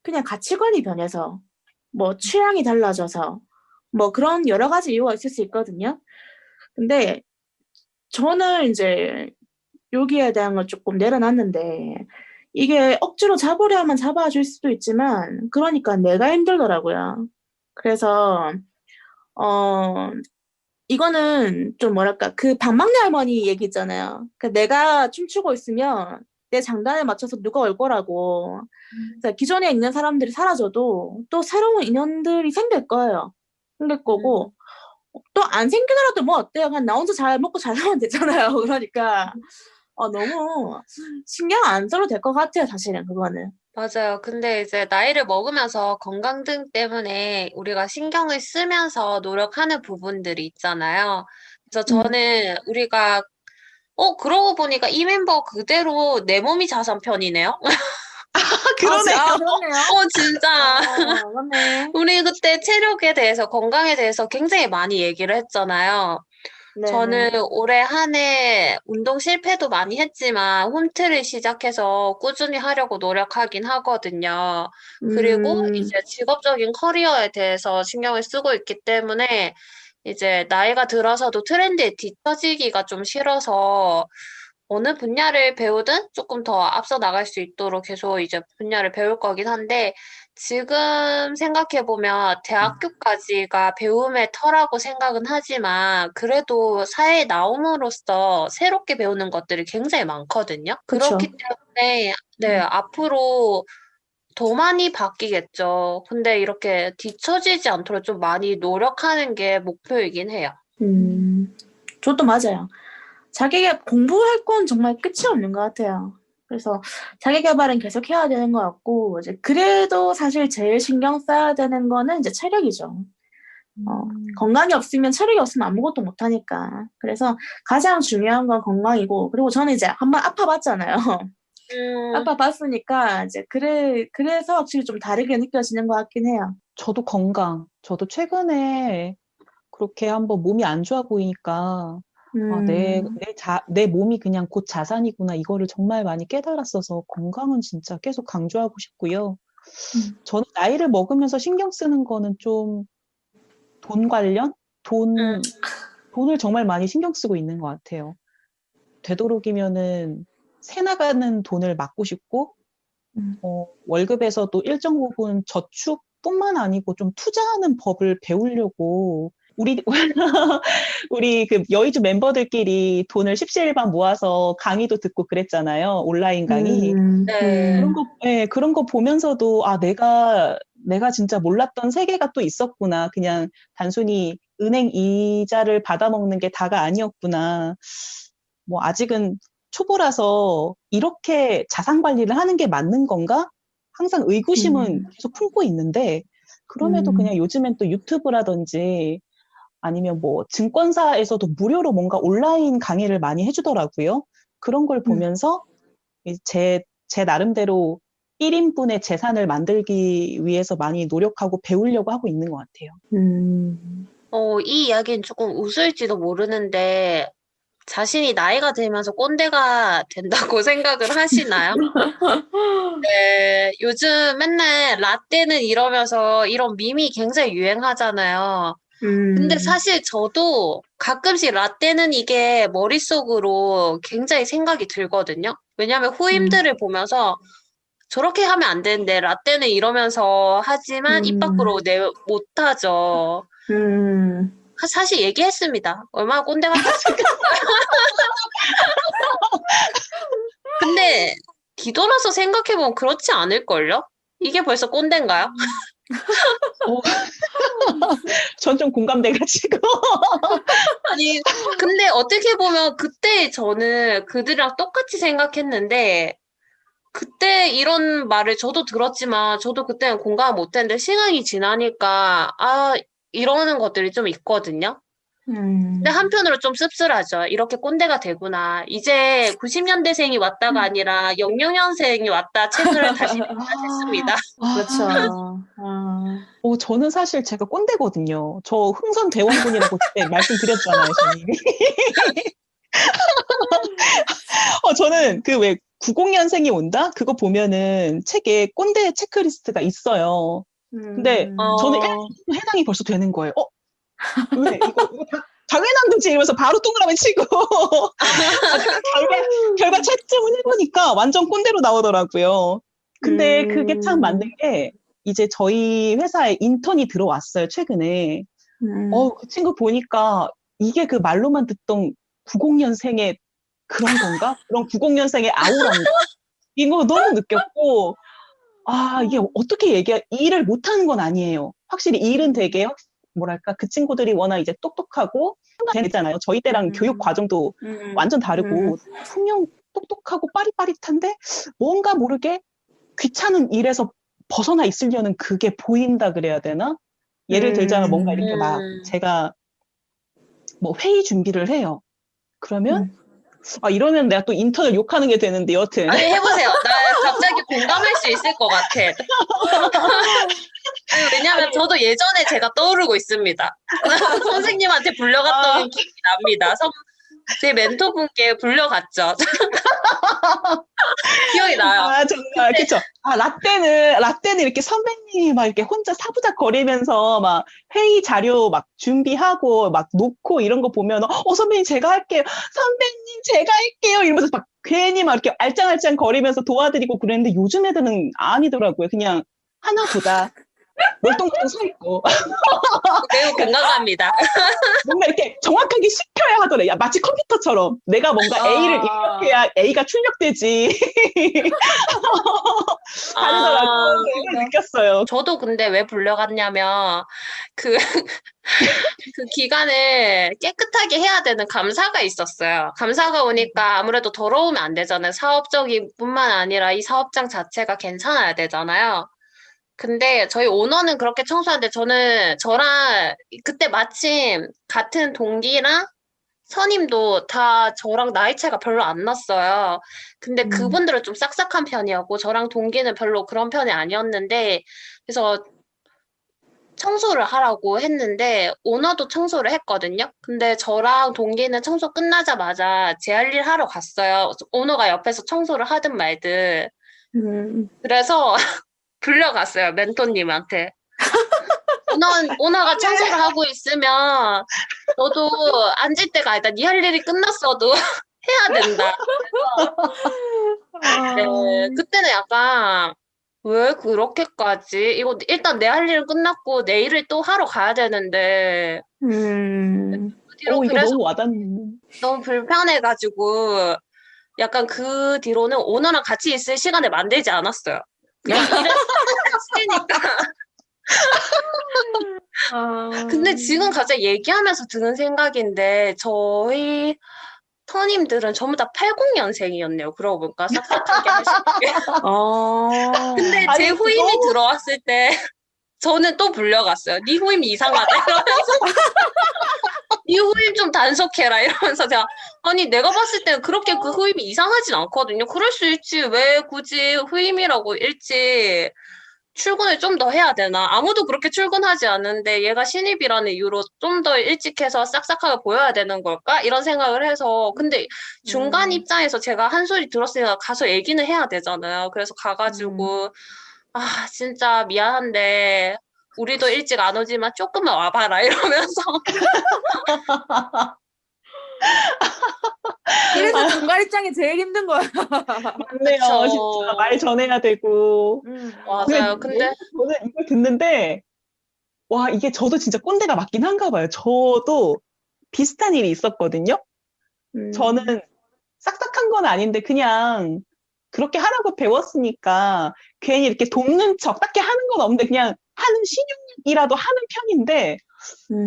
그냥 가치관이 변해서, 뭐 취향이 달라져서, 뭐 그런 여러 가지 이유가 있을 수 있거든요. 근데 저는 이제 여기에 대한 걸 조금 내려놨는데, 이게 억지로 잡으려 하면 잡아줄 수도 있지만, 그러니까 내가 힘들더라고요. 그래서, 어, 이거는 좀 뭐랄까, 그 방망이 할머니 얘기 있잖아요. 그 내가 춤추고 있으면 내 장단에 맞춰서 누가 올 거라고. 그래서 기존에 있는 사람들이 사라져도 또 새로운 인연들이 생길 거예요. 생길
음,
거고, 또 안 생기더라도 뭐 어때요? 그냥 나 혼자 잘 먹고 잘 살면 되잖아요. 그러니까, 너무 신경 안 써도 될 것 같아요, 사실은, 그거는.
맞아요. 근데 이제 나이를 먹으면서 건강 등 때문에 우리가 신경을 쓰면서 노력하는 부분들이 있잖아요. 그래서
음.
저는 우리가, 그러고 보니까 이 멤버 그대로 내 몸이 자산 편이네요.
그러네요.
그렇네요.
진짜.
맞네.
우리 그때 체력에 대해서, 건강에 대해서 굉장히 많이 얘기를 했잖아요. 저는
네네.
올해 한 해 운동 실패도 많이 했지만 홈트를 시작해서 꾸준히 하려고 노력하긴 하거든요. 그리고
음,
이제 직업적인 커리어에 대해서 신경을 쓰고 있기 때문에 이제 나이가 들어서도 트렌드에 뒤처지기가 좀 싫어서 어느 분야를 배우든 조금 더 앞서 나갈 수 있도록 계속 이제 분야를 배울 거긴 한데 지금 생각해보면 대학교까지가 배움의 터라고 생각은 하지만 그래도 사회에 나옴으로써 새롭게 배우는 것들이 굉장히 많거든요.
그쵸.
그렇기 때문에 네, 앞으로 더 많이 바뀌겠죠. 근데 이렇게 뒤처지지 않도록 좀 많이 노력하는 게 목표이긴 해요.
저도 맞아요. 자기가 공부할 건 정말 끝이 없는 것 같아요. 그래서 자기 개발은 계속 해야 되는 것 같고, 이제 그래도 사실 제일 신경 써야 되는 거는 이제 체력이죠. 건강이 없으면 체력이 없으면 아무것도 못 하니까. 그래서 가장 중요한 건 건강이고, 그리고 저는 이제 한번 아파봤잖아요. 아파봤으니까 이제 그래서 확실히 좀 다르게 느껴지는 것 같긴 해요.
저도 건강. 저도 최근에 그렇게 한번 몸이 안 좋아 보이니까 내 몸이 그냥 곧 자산이구나. 이거를 정말 많이 깨달았어서 건강은 진짜 계속 강조하고 싶고요. 저는 나이를 먹으면서 신경 쓰는 거는 좀 돈 관련? 돈을 정말 많이 신경 쓰고 있는 것 같아요. 되도록이면은 새 나가는 돈을 막고 싶고, 월급에서도 일정 부분 저축뿐만 아니고 좀 투자하는 법을 배우려고 우리 그 여의주 멤버들끼리 돈을 십시일반 모아서 강의도 듣고 그랬잖아요. 온라인 강의.
네.
그런 거 보면서도 내가 진짜 몰랐던 세계가 또 있었구나. 그냥 단순히 은행 이자를 받아먹는 게 다가 아니었구나. 뭐 아직은 초보라서 이렇게 자산 관리를 하는 게 맞는 건가? 항상 의구심은 계속 품고 있는데 그럼에도 그냥 요즘엔 또 유튜브라든지 아니면 뭐 증권사에서도 무료로 뭔가 온라인 강의를 많이 해주더라고요. 그런 걸 보면서 제 나름대로 1인분의 재산을 만들기 위해서 많이 노력하고 배우려고 하고 있는 것 같아요.
이 이야기는 조금 웃을지도 모르는데 자신이 나이가 들면서 꼰대가 된다고 생각을 하시나요? 네, 요즘 맨날 라떼는 이러면서 이런 밈이 굉장히 유행하잖아요. 근데 사실 저도 가끔씩 라떼는 이게 머릿속으로 굉장히 생각이 들거든요. 왜냐하면 후임들을 보면서 저렇게 하면 안 되는데 라떼는 이러면서 하지만 입 밖으로 못하죠. 사실 얘기했습니다. 얼마나 꼰대 같았을까. 근데 뒤돌아서 생각해보면 그렇지 않을걸요? 이게 벌써 꼰대인가요?
전 좀 공감돼가지고.
아니, 근데 어떻게 보면 그때 저는 그들이랑 똑같이 생각했는데, 그때 이런 말을 저도 들었지만, 저도 그때는 공감을 못했는데, 시간이 지나니까, 이러는 것들이 좀 있거든요. 근데 한편으로 좀 씁쓸하죠. 이렇게 꼰대가 되구나. 이제 90년대생이 왔다가 아니라 00년생이 왔다 책을 다시 했습니다.
그렇죠.
저는 사실 제가 꼰대거든요. 저 흥선대원군이라고 그때 말씀드렸잖아요, 저는. 저는 그 왜 90년생이 온다? 그거 보면은 책에 꼰대 체크리스트가 있어요. 근데 저는 해당이 벌써 되는 거예요. 왜? 이거 당연한 거지 이러면서 바로 동그라미 치고 결과 채점을 해보니까 완전 꼰대로 나오더라고요. 근데 그게 참 맞는 게 이제 저희 회사에 인턴이 들어왔어요, 최근에. 그 친구 보니까 이게 그 말로만 듣던 90년생의 그런 건가? 그런 90년생의 아우라인가? 이거 너무 느꼈고, 이게 어떻게 일을 못하는 건 아니에요. 확실히 일은 되게, 뭐랄까, 그 친구들이 워낙 이제 똑똑하고, 되잖아요. 저희 때랑 교육 과정도 완전 다르고, 분명 똑똑하고 빠릿빠릿한데, 뭔가 모르게 귀찮은 일에서 벗어나 있으려는 그게 보인다 그래야 되나? 예를 들자면 뭔가 이렇게 제가 뭐 회의 준비를 해요. 그러면, 이러면 내가 또 인턴을 욕하는 게 되는데, 여튼.
아니, 해보세요. 나 갑자기 공감할 수 있을 것 같아. 왜냐면 저도 예전에 제가 떠오르고 있습니다. 선생님한테 불려갔던 기억이 납니다. 제 멘토분께 불려갔죠. 기억이 나요.
아, 그쵸. 아, 라떼는 이렇게 선배님이 막 이렇게 혼자 사부작 거리면서 막 회의 자료 막 준비하고 막 놓고 이런 거 보면, 선배님 제가 할게요. 선배님 제가 할게요. 이러면서 막 괜히 막 이렇게 알짱알짱 거리면서 도와드리고 그랬는데 요즘 애들은 아니더라고요. 그냥 하나 보다 멀뚱멀뚱 서 있고.
매우 공감합니다.
뭔가 이렇게 정확하게 시켜야 하더래. 야, 마치 컴퓨터처럼 내가 뭔가 A를 입력해야 A가 출력되지. 다르더라고요. 그걸 느꼈어요.
저도 근데 왜 불려갔냐면 그, 그 기간을 깨끗하게 해야 되는 감사가 있었어요. 감사가 오니까 아무래도 더러우면 안 되잖아요. 사업적인 뿐만 아니라 이 사업장 자체가 괜찮아야 되잖아요. 근데 저희 오너는 그렇게 청소하는데 저랑 그때 마침 같은 동기랑 선임도 다 저랑 나이 차이가 별로 안 났어요. 근데 그분들은 좀 싹싹한 편이었고 저랑 동기는 별로 그런 편이 아니었는데 그래서 청소를 하라고 했는데 오너도 청소를 했거든요. 근데 저랑 동기는 청소 끝나자마자 제 할 일 하러 갔어요. 오너가 옆에서 청소를 하든 말든. 그래서 불려갔어요, 멘토님한테. 오너가 청소를 하고 있으면 너도 앉을 때가 아니다. 네 할 일이 끝났어도 해야 된다. 네, 그때는 약간 왜 그렇게까지? 이거 일단 내 할 일은 끝났고 내일을 또 하러 가야 되는데 그 뒤로
이게
그래서
너무 와닿네.
너무 불편해가지고 약간 그 뒤로는 오너랑 같이 있을 시간을 만들지 않았어요. 그냥 일을 했으니까. 근데 지금 갑자기 얘기하면서 드는 생각인데 저희 선임들은 전부 다 80년생이었네요. 그러고 보니까 싹싹하게 하시게. 근데 제
아니,
후임이 들어왔을 때 저는 또 불려갔어요. 네 후임이 이상하다 이러면서 네 후임 좀 단속해라 이러면서 제가 아니 내가 봤을 때는 그렇게 그 후임이 이상하진 않거든요. 그럴 수 있지. 왜 굳이 후임이라고 일찍 출근을 좀 더 해야 되나? 아무도 그렇게 출근하지 않는데 얘가 신입이라는 이유로 좀 더 일찍 해서 싹싹하게 보여야 되는 걸까? 이런 생각을 해서 근데 중간 입장에서 제가 한 소리 들었으니까 가서 얘기는 해야 되잖아요. 그래서 가가지고 아 진짜 미안한데 우리도 일찍 안 오지만 조금만 와봐라 이러면서
그래서 중간 입장이 제일 힘든 거야.
맞네요.
그쵸.
진짜 말 전해야 되고.
맞아요. 근데
저는 이걸 듣는데 와, 이게 저도 진짜 꼰대가 맞긴 한가 봐요. 저도 비슷한 일이 있었거든요. 저는 싹싹한 건 아닌데 그냥 그렇게 하라고 배웠으니까 괜히 이렇게 돕는 척 딱히 하는 건 없는데 그냥 하는 신용이라도 하는 편인데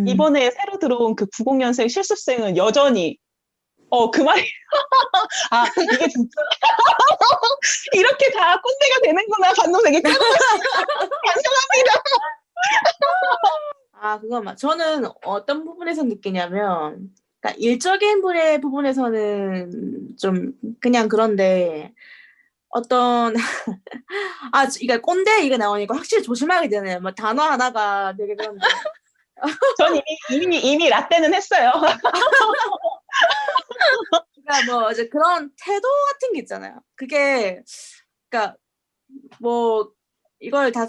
이번에 새로 들어온 그 90년생 실습생은 여전히 그 말이 아 이게 진짜 이렇게 다 꼰대가 되는구나. 방금 되게 반성합니다.
그건 저는 어떤 부분에서 느끼냐면, 그러니까 일적인 분의 부분에서는 좀 그냥 그런데 어떤 그러니까 꼰대 이게 나오니까 확실히 조심하게 되네요. 뭐 단어 하나가 되게 그런데.
전 이미 라떼는 했어요.
그러니까 뭐 이제 그런 태도 같은 게 있잖아요. 그게 그러니까 뭐 이걸 다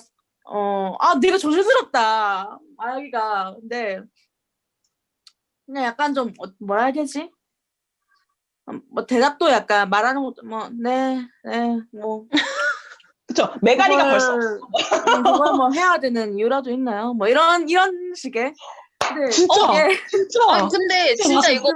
내가 조심스럽다 말하기가. 근데 그냥 약간 좀 뭐라 해야 되지? 뭐 대답도 약간 말하는 것도 뭐
그쵸. 메가리가 벌써
그걸 뭐 해야 되는 이유라도 있나요? 뭐 이런 식의. 근데
진짜
아니, 근데 진짜 이거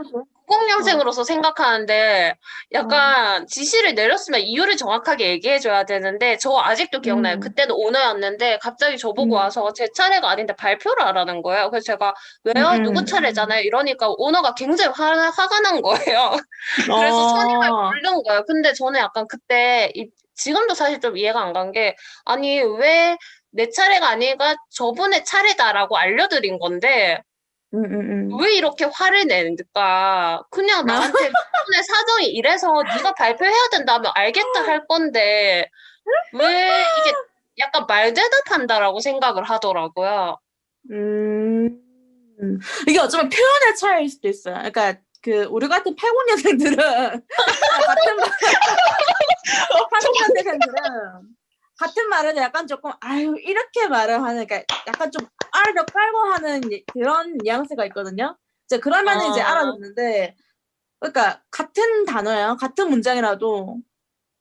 90년생으로서 생각하는데 약간 지시를 내렸으면 이유를 정확하게 얘기해줘야 되는데 저 아직도 기억나요. 그때는 오너였는데 갑자기 저보고 와서 제 차례가 아닌데 발표를 하라는 거예요. 그래서 제가 왜요? 누구 차례잖아요. 이러니까 오너가 굉장히 화가 난 거예요. 그래서 선임을 부른 거예요. 근데 저는 약간 그때 지금도 사실 좀 이해가 안 간 게 아니 왜 내 차례가 아니라 저분의 차례다라고 알려드린 건데 왜 이렇게 화를 내니까 그냥 나한테 저분의 사정이 이래서 네가 발표해야 된다면 알겠다 할 건데 왜 이게 약간 말대답한다라고 생각을 하더라고요.
이게 어쩌면 표현의 차이일 수도 있어요. 그러니까 우리 같은 80년생들은 같은 80년생들 사람들은 같은 말을 약간 조금 아유 이렇게 말을 하니까 약간 좀 알을 더 깔고 하는 그런 뉘앙스가 있거든요. 이제 그러면은 이제
아,
알아듣는데 그러니까 같은 단어야 같은 문장이라도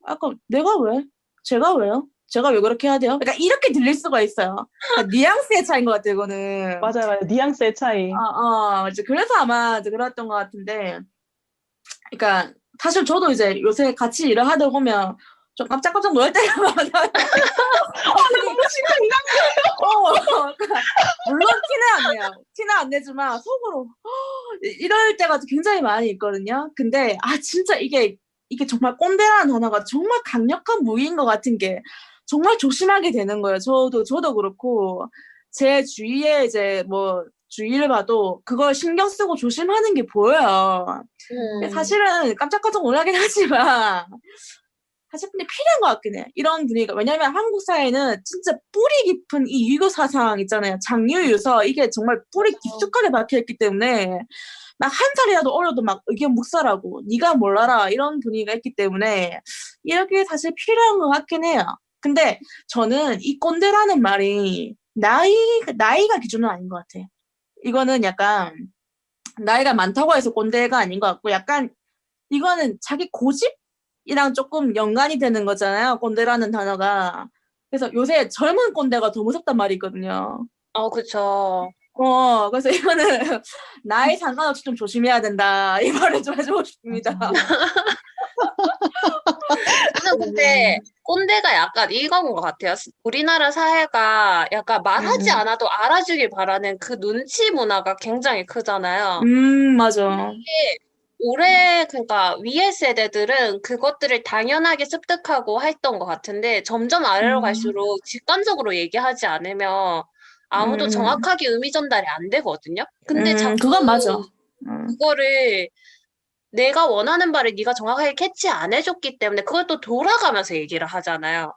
아까 내가 왜? 제가 왜요? 제가 왜 그렇게 해야 돼요? 그러니까 이렇게 들릴 수가 있어요. 그러니까 뉘앙스의 차이인 것 같아요, 이거는.
맞아요, 맞아요. 뉘앙스의 차이.
이제 그래서 아마 이제 그랬던 것 같은데, 그러니까 사실 저도 이제 요새 같이 일을 하다 보면 좀 깜짝깜짝 놀랄 때가 많아요. 아니, 그러니까 물론 티는 안 내요. 티는 안 내지만 속으로 이럴 때가 굉장히 많이 있거든요. 근데 진짜 이게 정말 꼰대라는 단어가 정말 강력한 무기인 것 같은 게 정말 조심하게 되는 거예요. 저도 그렇고 제 주위에 이제 뭐 주위를 봐도 그걸 신경 쓰고 조심하는 게 보여요. 사실은 깜짝깜짝 놀라긴 하지만 사실 근데 필요한 것 같긴 해. 이런 분위기가. 왜냐면 한국 사회는 진짜 뿌리 깊은 이 유교 사상 있잖아요. 장유유서 이게 정말 뿌리 깊숙하게 박혀있기 때문에 막 한 살이라도 어려도 막 의견 묵살하고 네가 몰라라 이런 분위기가 있기 때문에 이렇게 사실 필요한 것 같긴 해요. 근데 저는 이 꼰대라는 말이 나이가 기준은 아닌 것 같아. 이거는 약간 나이가 많다고 해서 꼰대가 아닌 것 같고 약간 이거는 자기 고집이랑 조금 연관이 되는 거잖아요. 꼰대라는 단어가. 그래서 요새 젊은 꼰대가 더 무섭단 말이 있거든요.
그쵸.
그래서 이거는 나이 상관없이 좀 조심해야 된다. 이 말을 좀 해주고 싶습니다.
저는 근데 꼰대가 약간 이건 것 같아요. 우리나라 사회가 약간 말하지 않아도 알아주길 바라는 그 눈치 문화가 굉장히 크잖아요.
맞아.
그러니까 위의 세대들은 그것들을 당연하게 습득하고 했던 것 같은데 점점 아래로 갈수록 직관적으로 얘기하지 않으면 아무도 정확하게 의미 전달이 안 되거든요. 근데 자꾸
그건 맞아.
그거를 내가 원하는 바를 네가 정확하게 캐치 안 해줬기 때문에 그걸 또 돌아가면서 얘기를 하잖아요.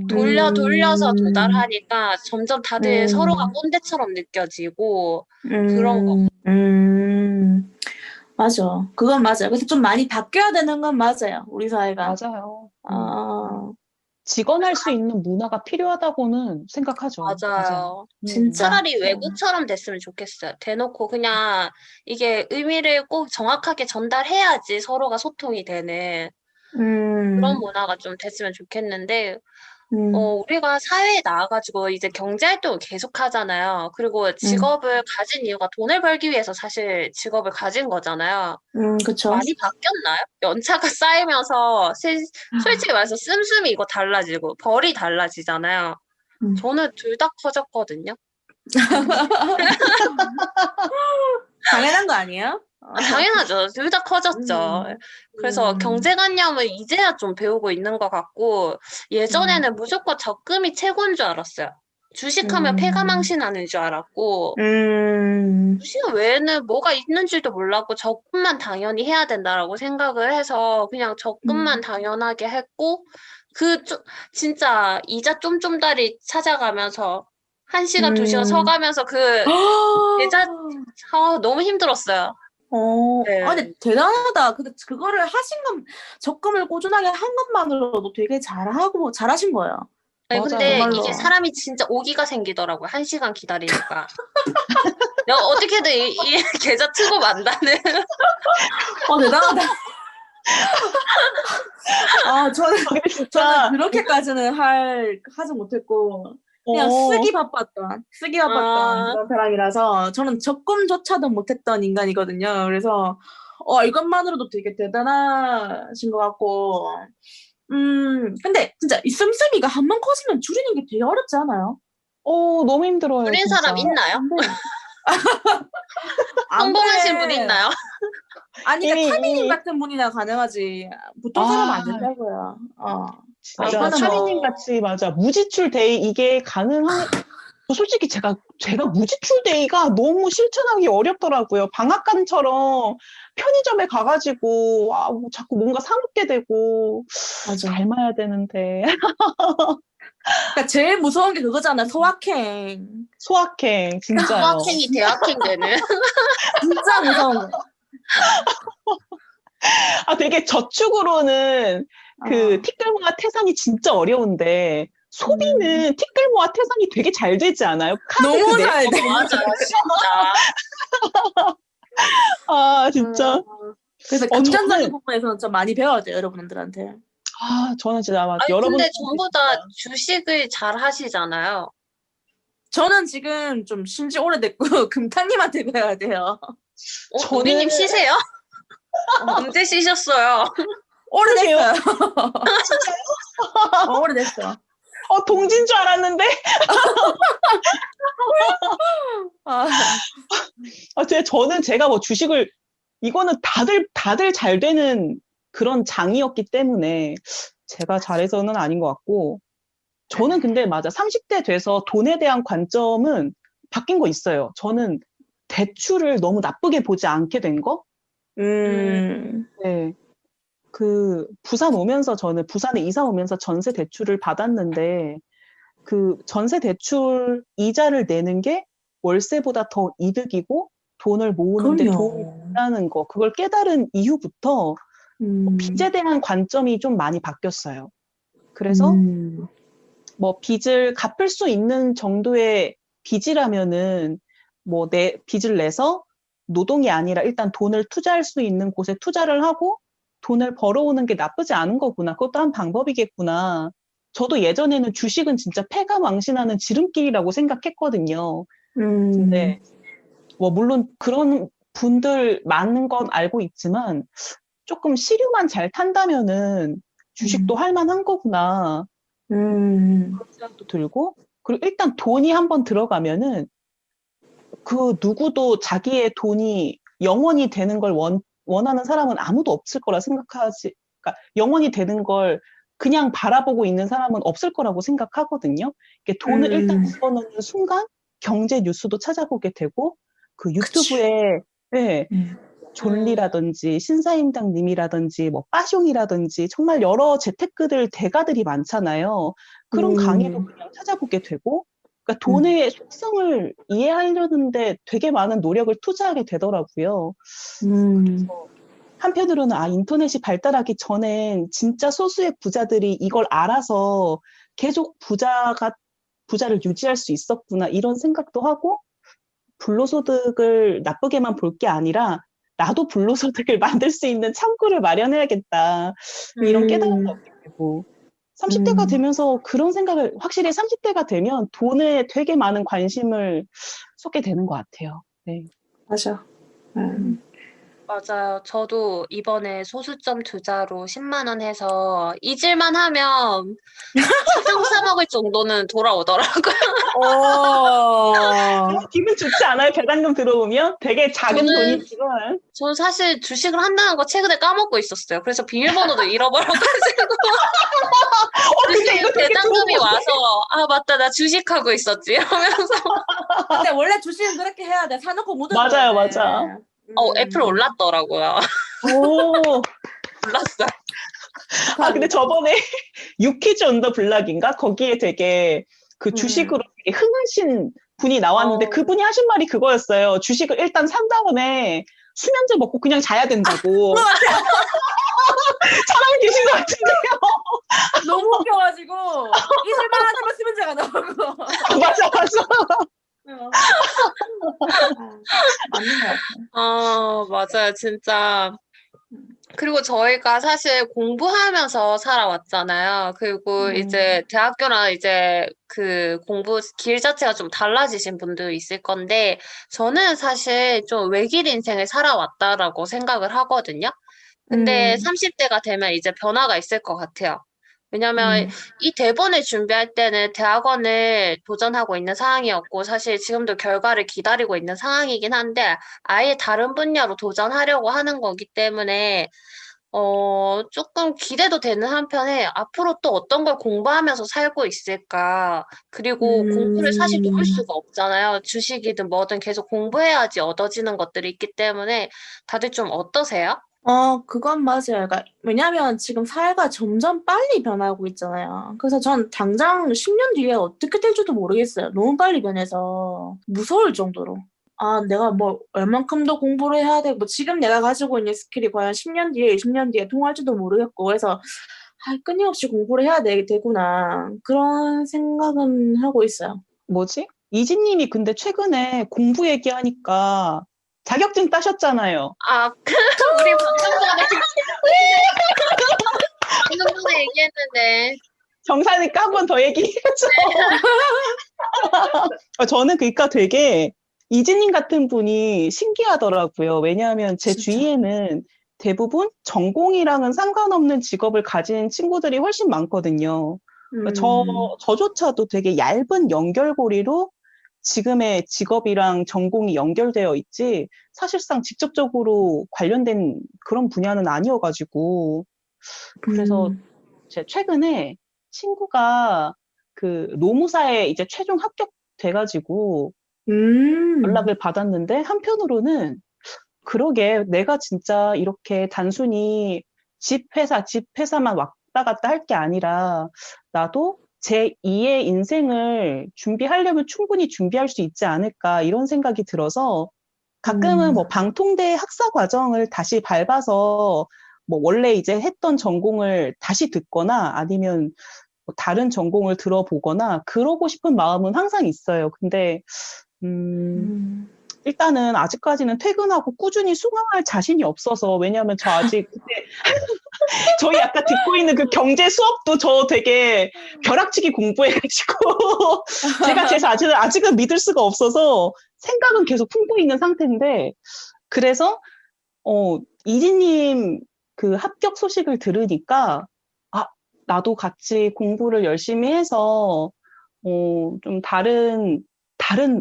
돌려서 도달하니까 점점 다들 서로가 꼰대처럼 느껴지고 그런 거.
맞아. 그건 맞아요. 그래서 좀 많이 바뀌어야 되는 건 맞아요. 우리 사회가.
맞아요.
아,
직언할 수 있는 문화가 필요하다고는 생각하죠.
맞아요.
진짜.
차라리 외국처럼 됐으면 좋겠어요. 대놓고 그냥 이게 의미를 꼭 정확하게 전달해야지 서로가 소통이 되는 그런 문화가 좀 됐으면 좋겠는데, 우리가 사회에 나와가지고 이제 경제활동을 계속 하잖아요. 그리고 직업을 가진 이유가 돈을 벌기 위해서 사실 직업을 가진 거잖아요.
그쵸.
많이 바뀌었나요? 연차가 쌓이면서 솔직히 말해서 씀씀이 이거 달라지고 벌이 달라지잖아요. 저는 둘 다 커졌거든요.
당연한 거 아니에요?
당연하죠. 둘 다 커졌죠. 그래서 경제관념을 이제야 좀 배우고 있는 것 같고, 예전에는 무조건 적금이 최고인 줄 알았어요. 주식하면 패가망신하는 줄 알았고, 주식 외에는 뭐가 있는 줄도 몰랐고, 적금만 당연히 해야 된다라고 생각을 해서, 그냥 적금만 당연하게 했고, 진짜 이자 쫌쫌다리 찾아가면서, 1시간, 2시간 서가면서 계좌, 너무 힘들었어요. 네.
근데 대단하다. 그거를 적금을 꾸준하게 한 것만으로도 되게 잘하신 거예요.
아니,
맞아요.
근데
정말로.
이게 사람이 진짜 오기가 생기더라고요. 1시간 기다리니까. 내가 어떻게든 이 계좌 트고 만다는.
대단하다.
근데
저는
진짜
그렇게까지는 하지 못했고, 그냥 쓰기 바빴던 그런 사람이라서, 저는 적금조차도 못했던 인간이거든요. 그래서, 이것만으로도 되게 대단하신 것 같고, 근데 진짜 이 씀씀이가 한 번 커지면 줄이는 게 되게 어렵지 않아요?
너무 힘들어요,
줄인
진짜.
사람 있나요?
안
성공하신
돼.
분 있나요?
아니, 그러니까
이미
타미님 같은 분이나 가능하지. 보통 사람은 안 된다고요.
진짜
이거는
그렇죠.
차리님 같이 맞아. 무지출 데이 이게 가능한 솔직히 제가 무지출 데이가 너무 실천하기 어렵더라고요. 방앗간처럼 편의점에 가가지고 뭐 자꾸 뭔가 사 먹게 되고
맞아.
닮아야 되는데
그러니까 제일 무서운 게 그거잖아. 소확행.
소확행 진짜요.
소확행이 대학행 되는.
진짜 무서운 거.
되게 저축으로는 그 티끌모아 태산이 진짜 어려운데 소비는 티끌모아 태산이 되게 잘 되지 않아요? 카드
너무
그
잘 돼.
맞아요, 진짜.
아, 진짜.
그래서
저는,
금전적인 부분에서는 좀 많이 배워야 돼요, 여러분들한테.
저는 진짜 아마
아니,
여러분.
근데 전부 다 주식을 잘 하시잖아요.
저는 지금 좀 신지 오래됐고, 금타님한테 배워야 돼요.
저는-
우비님 쉬세요? 언제 쉬셨어요?
오래됐어요. 오래됐어.
동진 줄 알았는데.
아,
저는 제가 뭐 주식을, 이거는 다들 잘 되는 그런 장이었기 때문에 제가 잘해서는 아닌 것 같고, 저는 근데 맞아. 30대 돼서 돈에 대한 관점은 바뀐 거 있어요. 저는 대출을 너무 나쁘게 보지 않게 된 거? 네. 그 부산 오면서 저는 부산에 이사 오면서 전세 대출을 받았는데 그 전세 대출 이자를 내는 게 월세보다 더 이득이고 돈을 모으는데 도움이
그럼요.
된다는 거 그걸 깨달은 이후부터 빚에 대한 관점이 좀 많이 바뀌었어요. 그래서 뭐 빚을 갚을 수 있는 정도의 빚이라면은 뭐 내 빚을 내서 노동이 아니라 일단 돈을 투자할 수 있는 곳에 투자를 하고 돈을 벌어오는 게 나쁘지 않은 거구나. 그것도 한 방법이겠구나. 저도 예전에는 주식은 진짜 패가망신하는 지름길이라고 생각했거든요. 근데 뭐 물론 그런 분들 많은 건 알고 있지만 조금 시류만 잘 탄다면은 주식도 할 만한 거구나. 그런 생각도 들고 그리고 일단 돈이 한번 들어가면은 그 누구도 자기의 돈이 영원히 되는 걸 원하는 사람은 아무도 없을 거라 생각하지. 그러니까 영원히 되는 걸 그냥 바라보고 있는 사람은 없을 거라고 생각하거든요. 이게 돈을 일단 집어넣는 순간 경제 뉴스도 찾아보게 되고 그 유튜브에 네, 존리라든지 신사임당님이라든지 뭐 빠숑이라든지 정말 여러 재테크들 대가들이 많잖아요. 그런 강의도 그냥 찾아보게 되고 그러니까 돈의 속성을 이해하려는데 되게 많은 노력을 투자하게 되더라고요. 그래서 한편으로는 인터넷이 발달하기 전엔 진짜 소수의 부자들이 이걸 알아서 계속 부자를 유지할 수 있었구나 이런 생각도 하고 불로소득을 나쁘게만 볼 게 아니라 나도 불로소득을 만들 수 있는 창구를 마련해야겠다. 이런 깨달음도 얻게 되고 30대가 되면서 그런 생각을 확실히 30대가 되면 돈에 되게 많은 관심을 쏟게 되는 것 같아요. 네.
맞아.
맞아요. 저도 이번에 소수점 투자로 10만 원 해서 잊을만 하면 차상 사 먹을 정도는 돌아오더라고요.
기분 좋지 않아요? 배당금 들어오면? 되게 작은
저는-
돈이지만.
저는 사실 주식을 한다는 거 최근에 까먹고 있었어요. 그래서 비밀번호도 잃어버려가지고
근데 이거 되게
배당금이
좋은
와서 맞다 나 주식하고 있었지 이러면서
근데 원래 주식은 그렇게 해야 돼. 사놓고 묻어.
맞아요, 맞아.
애플 올랐더라고요.
오.
올랐어요.
근데 저번에 유퀴즈 온 더 블락인가? 거기에 되게 그 주식으로 되게 흥하신 분이 나왔는데 그분이 하신 말이 그거였어요. 주식을 일단 산 다음에 수면제 먹고 그냥 자야 된다고. 사람 계신 것 같은데요.
너무 웃겨가지고 잊을만 하지만 수면제가 나오고.
맞아.
맞는 것 같아.
맞아요. 진짜. 그리고 저희가 사실 공부하면서 살아왔잖아요. 그리고 이제 대학교나 이제 그 공부 길 자체가 좀 달라지신 분도 있을 건데, 저는 사실 좀 외길 인생을 살아왔다라고 생각을 하거든요. 근데 30대가 되면 이제 변화가 있을 것 같아요. 왜냐면 이 대본을 준비할 때는 대학원을 도전하고 있는 상황이었고, 사실 지금도 결과를 기다리고 있는 상황이긴 한데, 아예 다른 분야로 도전하려고 하는 거기 때문에, 조금 기대도 되는 한편에 앞으로 또 어떤 걸 공부하면서 살고 있을까. 그리고 공부를 사실 놓을 수가 없잖아요. 주식이든 뭐든 계속 공부해야지 얻어지는 것들이 있기 때문에 다들 좀 어떠세요?
그건 맞아요. 그러니까 왜냐면 지금 사회가 점점 빨리 변하고 있잖아요. 그래서 전 당장 10년 뒤에 어떻게 될지도 모르겠어요. 너무 빨리 변해서 무서울 정도로. 내가 뭐 얼만큼 더 공부를 해야 돼. 뭐 지금 내가 가지고 있는 스킬이 과연 10년 뒤에, 20년 뒤에 통할지도 모르겠고. 그래서 끊임없이 공부를 해야 되구나. 그런 생각은 하고 있어요.
뭐지? 이지님이 근데 최근에 공부 얘기하니까 자격증 따셨잖아요.
아, 우리 방금 전에 얘기했는데.
정사니까 한 번 더 얘기해줘. 저는 그러니까 되게 이지님 같은 분이 신기하더라고요. 왜냐하면 제
진짜.
주위에는 대부분 전공이랑은 상관없는 직업을 가진 친구들이 훨씬 많거든요. 저조차도 되게 얇은 연결고리로 지금의 직업이랑 전공이 연결되어 있지, 사실상 직접적으로 관련된 그런 분야는 아니어가지고, 그래서 제 최근에 친구가 그 노무사에 이제 최종 합격돼가지고 연락을 받았는데, 한편으로는 그러게 내가 진짜 이렇게 단순히 집 회사만 왔다 갔다 할 게 아니라 나도 제 2의 인생을 준비하려면 충분히 준비할 수 있지 않을까 이런 생각이 들어서 가끔은 뭐 방통대 학사 과정을 다시 밟아서 뭐 원래 이제 했던 전공을 다시 듣거나 아니면 뭐 다른 전공을 들어보거나 그러고 싶은 마음은 항상 있어요. 근데 일단은 아직까지는 퇴근하고 꾸준히 수강할 자신이 없어서, 왜냐하면 저 아직 그때 저희 아까 듣고 있는 그 경제 수업도 저 되게 벼락치기 공부해가지고 제가 제 자신을 아직은 믿을 수가 없어서 생각은 계속 품고 있는 상태인데, 그래서 이지님 그 합격 소식을 들으니까 아, 나도 같이 공부를 열심히 해서 좀 다른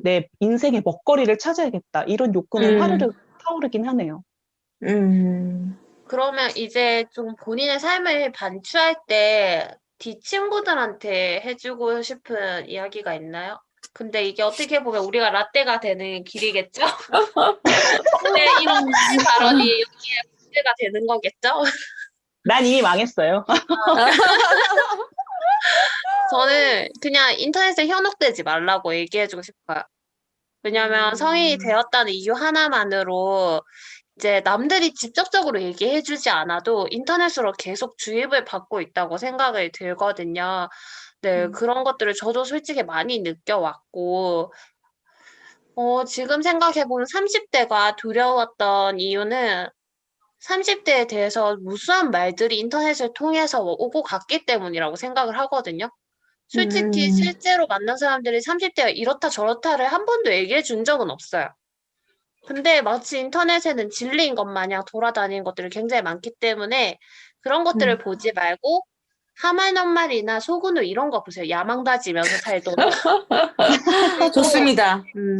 내 인생의 먹거리를 찾아야겠다. 이런 욕구는 화르륵 타오르긴 하네요.
그러면 이제 좀 본인의 삶을 반추할 때 뒷친구들한테 해주고 싶은 이야기가 있나요? 근데 이게 어떻게 보면 우리가 라떼가 되는 길이겠죠? 근데 이런 발언이 여기에 문제가 되는 거겠죠?
난 이미 망했어요.
저는 그냥 인터넷에 현혹되지 말라고 얘기해주고 싶어요. 왜냐면 성인이 되었다는 이유 하나만으로 이제 남들이 직접적으로 얘기해주지 않아도 인터넷으로 계속 주입을 받고 있다고 생각이 들거든요. 네, 그런 것들을 저도 솔직히 많이 느껴왔고, 지금 생각해보면 30대가 두려웠던 이유는 30대에 대해서 무수한 말들이 인터넷을 통해서 오고 갔기 때문이라고 생각을 하거든요. 솔직히 실제로 만난 사람들이 30대가 이렇다 저렇다를 한 번도 얘기해 준 적은 없어요. 근데 마치 인터넷에는 진리인 것 마냥 돌아다니는 것들이 굉장히 많기 때문에 그런 것들을 보지 말고 하말넘말이나 소근우 이런 거 보세요. 야망 다지면서 살도록. 그리고
좋습니다.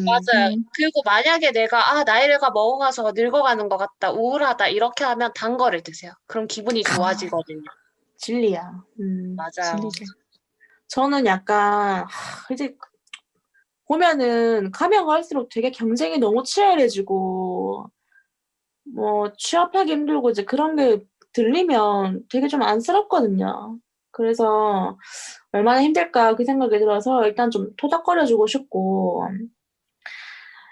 맞아요. 그리고 만약에 내가 나이가 먹어가서 늙어가는 것 같다, 우울하다 이렇게 하면 단 거를 드세요. 그럼 기분이 좋아지거든요.
진리야.
맞아요.
진리죠.
저는 약간 이제 보면은 가면 갈수록 되게 경쟁이 너무 치열해지고 뭐 취업하기 힘들고 이제 그런 게 들리면 되게 좀 안쓰럽거든요. 그래서 얼마나 힘들까 그 생각이 들어서 일단 좀 토닥거려주고 싶고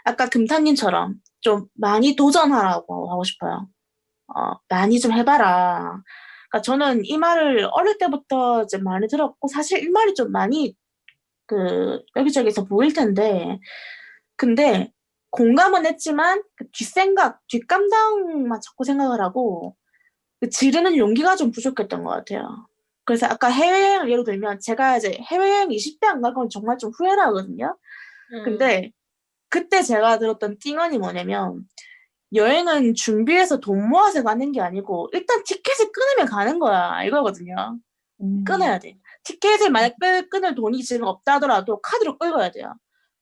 아까 금타님처럼 좀 많이 도전하라고 하고 싶어요. 많이 좀 해봐라. 그러니까 저는 이 말을 어릴 때부터 이제 많이 들었고 사실 이 말이 좀 많이 그 여기저기서 보일 텐데 근데 공감은 했지만 그 뒷생각, 뒷감당만 자꾸 생각을 하고 그 지르는 용기가 좀 부족했던 것 같아요. 그래서 아까 해외여행 예를 들면 제가 이제 해외여행 20대 안 갈 건 정말 좀 후회를 하거든요. 근데 그때 제가 들었던 띵언이 뭐냐면 여행은 준비해서 돈 모아서 가는 게 아니고 일단 티켓을 끊으면 가는 거야 이거거든요. 끊어야 돼. 티켓을 만약 끊을 돈이 지금 없다 하더라도 카드로 끊어야 돼요.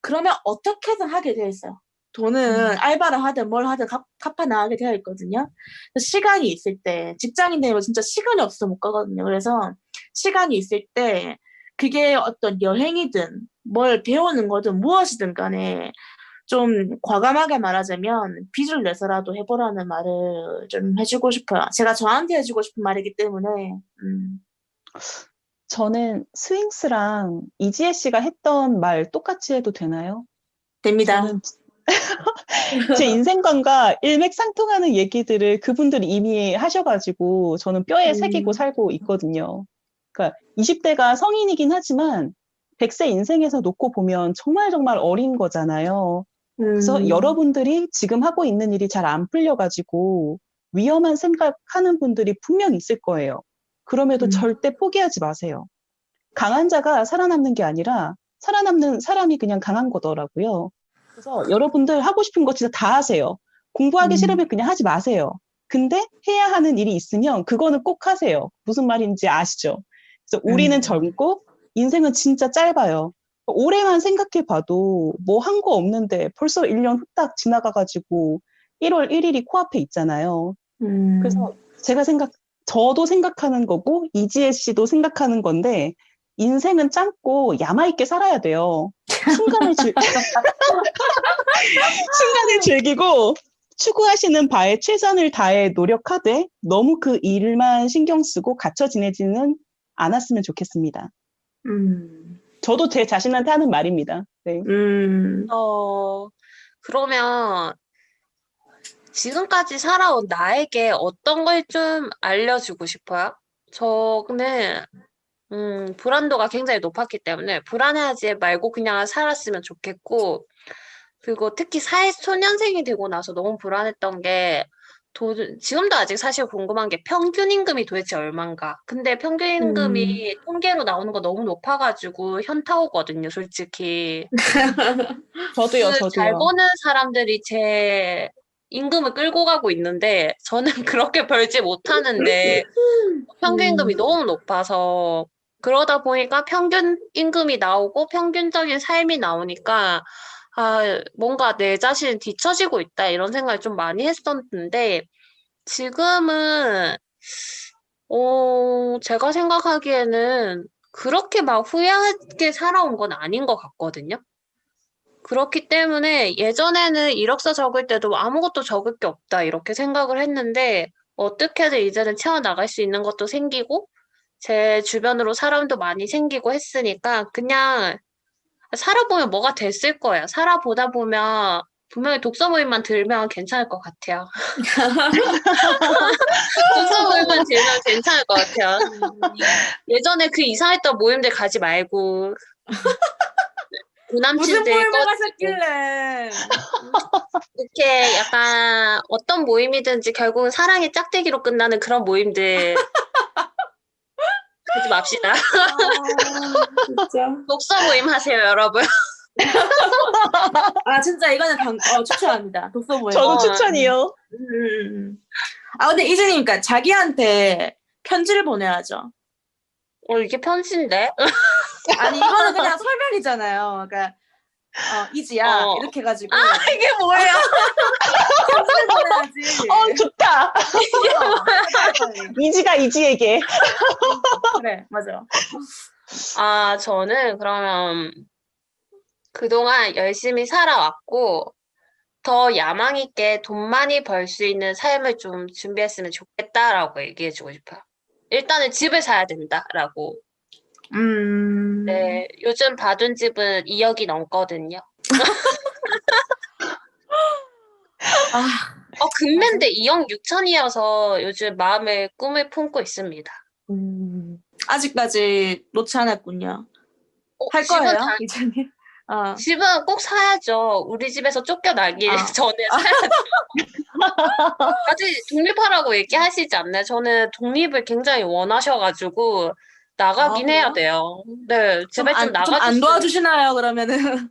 그러면 어떻게든 하게 돼 있어요. 돈은 알바를 하든 뭘 하든 갚아 나가게 되어 있거든요. 시간이 있을 때 직장인 되면 진짜 시간이 없어서 못 가거든요. 그래서 시간이 있을 때 그게 어떤 여행이든 뭘 배우는 거든 무엇이든 간에 좀 과감하게 말하자면 빚을 내서라도 해보라는 말을 좀 해주고 싶어요. 제가 저한테 해주고 싶은 말이기 때문에
저는 스윙스랑 이지혜 씨가 했던 말 똑같이 해도 되나요?
됩니다.
저는 제 인생관과 일맥상통하는 얘기들을 그분들이 이미 하셔가지고 저는 뼈에 새기고 살고 있거든요. 그러니까 20대가 성인이긴 하지만 100세 인생에서 놓고 보면 정말 정말 어린 거잖아요. 그래서 여러분들이 지금 하고 있는 일이 잘 안 풀려가지고 위험한 생각하는 분들이 분명 있을 거예요. 그럼에도 절대 포기하지 마세요. 강한 자가 살아남는 게 아니라 살아남는 사람이 그냥 강한 거더라고요. 그래서 여러분들 하고 싶은 거 진짜 다 하세요. 공부하기 싫으면 그냥 하지 마세요. 근데 해야 하는 일이 있으면 그거는 꼭 하세요. 무슨 말인지 아시죠? 그래서 우리는 젊고 인생은 진짜 짧아요. 올해만 생각해 봐도 뭐 한 거 없는데 벌써 1년 후딱 지나가가지고 1월 1일이 코앞에 있잖아요. 그래서 저도 생각하는 거고 이지혜 씨도 생각하는 건데 인생은 짧고 야마있게 살아야 돼요. 순간을 즐기고 추구하시는 바에 최선을 다해 노력하되 너무 그 일만 신경 쓰고 갇혀 지내지는 않았으면 좋겠습니다. 저도 제 자신한테 하는 말입니다. 네.
그러면 지금까지 살아온 나에게 어떤 걸 좀 알려주고 싶어요? 저는 불안도가 굉장히 높았기 때문에 불안해하지 말고 그냥 살았으면 좋겠고, 그리고 특히 사회초년생이 되고 나서 너무 불안했던 게, 지금도 아직 사실 궁금한 게 평균 임금이 도대체 얼만가. 근데 평균 임금이 통계로 나오는 거 너무 높아가지고 현타 오거든요, 솔직히.
저도요.
잘 버는 사람들이 제 임금을 끌고 가고 있는데, 저는 그렇게 벌지 못하는데, 평균 임금이 너무 높아서, 그러다 보니까 평균 임금이 나오고 평균적인 삶이 나오니까, 뭔가 내 자신 뒤처지고 있다, 이런 생각을 좀 많이 했었는데, 지금은, 제가 생각하기에는 그렇게 막 후회하게 살아온 건 아닌 것 같거든요. 그렇기 때문에 예전에는 이력서 적을 때도 아무것도 적을 게 없다, 이렇게 생각을 했는데, 어떻게든 이제는 채워나갈 수 있는 것도 생기고, 제 주변으로 사람도 많이 생기고 했으니까, 그냥 살아보면 뭐가 됐을 거예요. 살아보다 보면, 분명히 독서 모임만 들면 괜찮을 것 같아요. 독서 모임만 들면 괜찮을 것 같아요. 예전에 그 이상했던 모임들 가지 말고,
무슨
구남친들
모임을
꺼지고,
가셨길래.
이렇게 약간 어떤 모임이든지 결국은 사랑의 짝대기로 끝나는 그런 모임들 하지 맙시다.
진짜.
독서 모임 하세요, 여러분.
진짜 이거는 추천합니다. 독서 모임.
저도 추천이요.
근데 이제는 그러니까 자기한테 편지를 보내야죠.
이게 편지인데?
아니, 이거는 그냥 설명이잖아요. 그러니까, 이지야, 이렇게 해가지고.
이게 뭐예요?
편지를 보내야지.
좋다. 이지가 이지에게.
그래, 맞아.
저는 그러면 그동안 열심히 살아왔고, 더 야망 있게 돈 많이 벌 수 있는 삶을 좀 준비했으면 좋겠다라고 얘기해주고 싶어요. 일단은 집을 사야 된다라고. 네, 요즘 봐둔 집은 2억이 넘거든요. 금매인데 2억 6천이어서 요즘 마음에 꿈을 품고 있습니다.
아직까지 놓지 않았군요. 할
집은
거예요, 이제는?
집은 꼭 사야죠. 우리 집에서 쫓겨나기 전에 사야죠. 아직 독립하라고 얘기하시지 않나요? 저는 독립을 굉장히 원하셔가지고 나가긴 해야 돼요. 네, 제발 좀 나가주세요.
안 도와주시나요, 그러면은?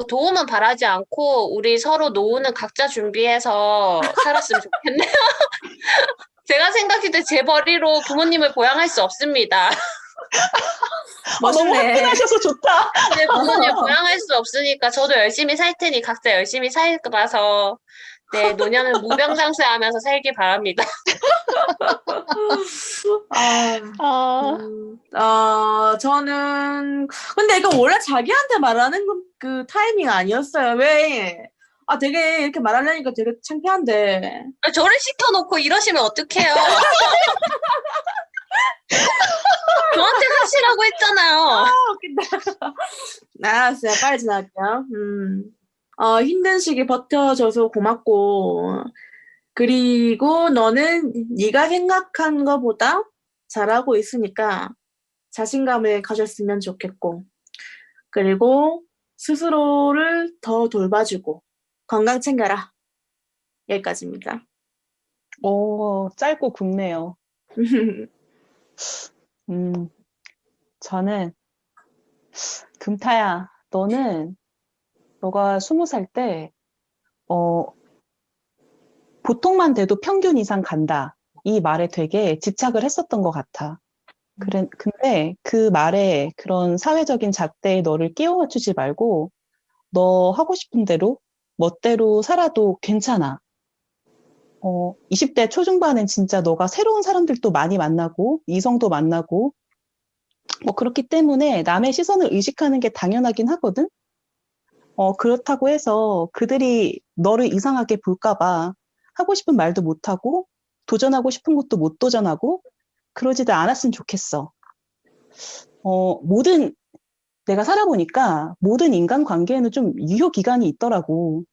도움은 바라지 않고 우리 서로 노후는 각자 준비해서 살았으면 좋겠네요. 제가 생각할 때 제 벌이로 부모님을 보양할 수 없습니다.
너무 화끈하셔서 좋다.
네, 부모님 보양할 수 없으니까 저도 열심히 살 테니 각자 열심히 살아서 네, 노년은 무병장수하면서 살길 바랍니다.
저는 근데 이거 원래 자기한테 말하는 그 타이밍 아니었어요. 왜? 되게 이렇게 말하려니까 되게 창피한데.
저를 시켜놓고 이러시면 어떡해요? 저한테 하시라고 했잖아요.
웃긴다. 알았어요. 빨리 지나갈게요. 힘든 시기 버텨줘서 고맙고, 그리고 너는 네가 생각한 것보다 잘하고 있으니까 자신감을 가졌으면 좋겠고, 그리고 스스로를 더 돌봐주고, 건강 챙겨라. 여기까지입니다.
짧고 굵네요. 저는, 금타야, 너가 20살 때, 보통만 돼도 평균 이상 간다. 이 말에 되게 집착을 했었던 것 같아. 근데 그 말에 그런 사회적인 잣대에 너를 끼워 맞추지 말고, 너 하고 싶은 대로, 멋대로 살아도 괜찮아. 20대 초중반엔 진짜 너가 새로운 사람들도 많이 만나고, 이성도 만나고, 뭐 그렇기 때문에 남의 시선을 의식하는 게 당연하긴 하거든? 그렇다고 해서 그들이 너를 이상하게 볼까봐 하고 싶은 말도 못하고, 도전하고 싶은 것도 못 도전하고, 그러지도 않았으면 좋겠어. 내가 살아보니까 모든 인간 관계에는 좀 유효 기간이 있더라고.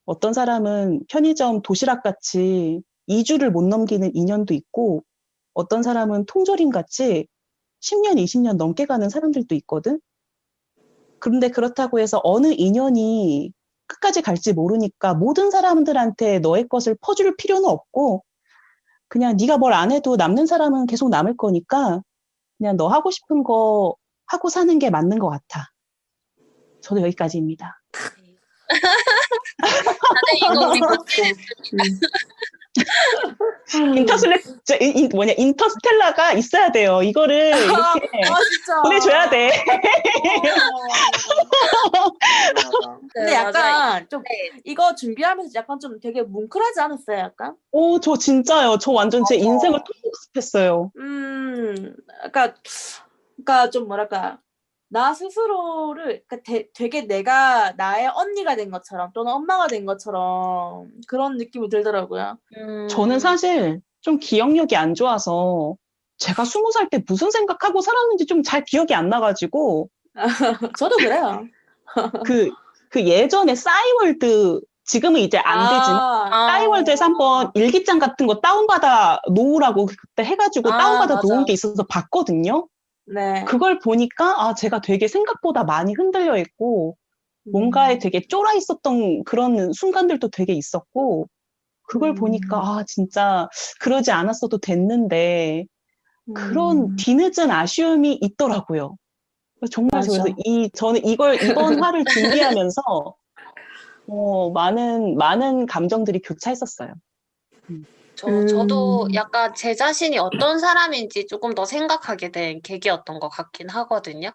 어떤 사람은 편의점 도시락 같이 2주를 못 넘기는 인연도 있고, 어떤 사람은 통조림 같이 10년, 20년 넘게 가는 사람들도 있거든? 그런데 그렇다고 해서 어느 인연이 끝까지 갈지 모르니까 모든 사람들한테 너의 것을 퍼줄 필요는 없고, 그냥 네가 뭘 안 해도 남는 사람은 계속 남을 거니까 그냥 너 하고 싶은 거 하고 사는 게 맞는 것 같아. 저도 여기까지입니다.
다들 이거 우리
인터스텔라가 있어야 돼요. 이거를 이렇게
진짜.
보내줘야 돼.
근데 약간 좀 이거 준비하면서 약간 좀 되게 뭉클하지 않았어요, 약간?
저 진짜요. 저 완전 제 인생을 통독습했어요.
그러니까 좀 뭐랄까, 나 스스로를 되게 내가 나의 언니가 된 것처럼 또는 엄마가 된 것처럼 그런 느낌이 들더라고요.
저는 사실 좀 기억력이 안 좋아서 제가 20살 때 무슨 생각하고 살았는지 좀 잘 기억이 안 나가지고
저도 그래요.
그 예전에 싸이월드, 지금은 이제 안 되지만 싸이월드에서 한번 일기장 같은 거 다운받아 놓으라고 그때 해가지고 다운받아 놓은 게 있어서 봤거든요.
네.
그걸 보니까 제가 되게 생각보다 많이 흔들려 있고 뭔가에 되게 쫄아 있었던 그런 순간들도 되게 있었고, 그걸 보니까 진짜 그러지 않았어도 됐는데 그런 뒤늦은 아쉬움이 있더라고요. 정말
맞아.
그래서 저는 이번 화를 준비하면서 많은 감정들이 교차했었어요.
저도 약간 제 자신이 어떤 사람인지 조금 더 생각하게 된 계기였던 것 같긴 하거든요.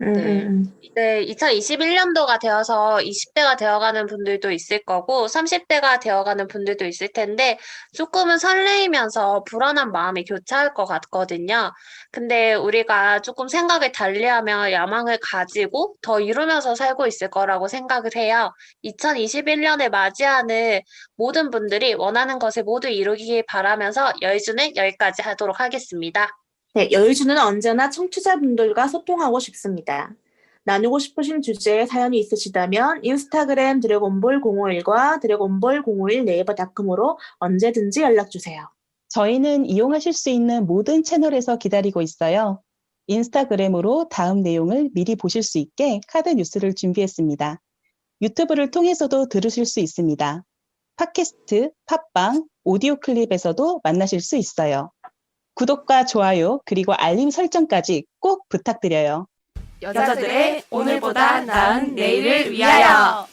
네. 이제 2021년도가 되어서 20대가 되어가는 분들도 있을 거고 30대가 되어가는 분들도 있을 텐데 조금은 설레이면서 불안한 마음이 교차할 것 같거든요. 근데 우리가 조금 생각을 달리하며 야망을 가지고 더 이루면서 살고 있을 거라고 생각을 해요. 2021년을 맞이하는 모든 분들이 원하는 것을 모두 이루길 바라면서 여의주는 여기까지 하도록 하겠습니다.
네, 여의주는 언제나 청취자분들과 소통하고 싶습니다. 나누고 싶으신 주제에 사연이 있으시다면 인스타그램 드래곤볼 051과 드래곤볼 051 네이버닷컴으로 언제든지 연락주세요.
저희는 이용하실 수 있는 모든 채널에서 기다리고 있어요. 인스타그램으로 다음 내용을 미리 보실 수 있게 카드 뉴스를 준비했습니다. 유튜브를 통해서도 들으실 수 있습니다. 팟캐스트, 팟빵, 오디오 클립에서도 만나실 수 있어요. 구독과 좋아요, 그리고 알림 설정까지 꼭 부탁드려요.
여자들의 오늘보다 나은 내일을 위하여.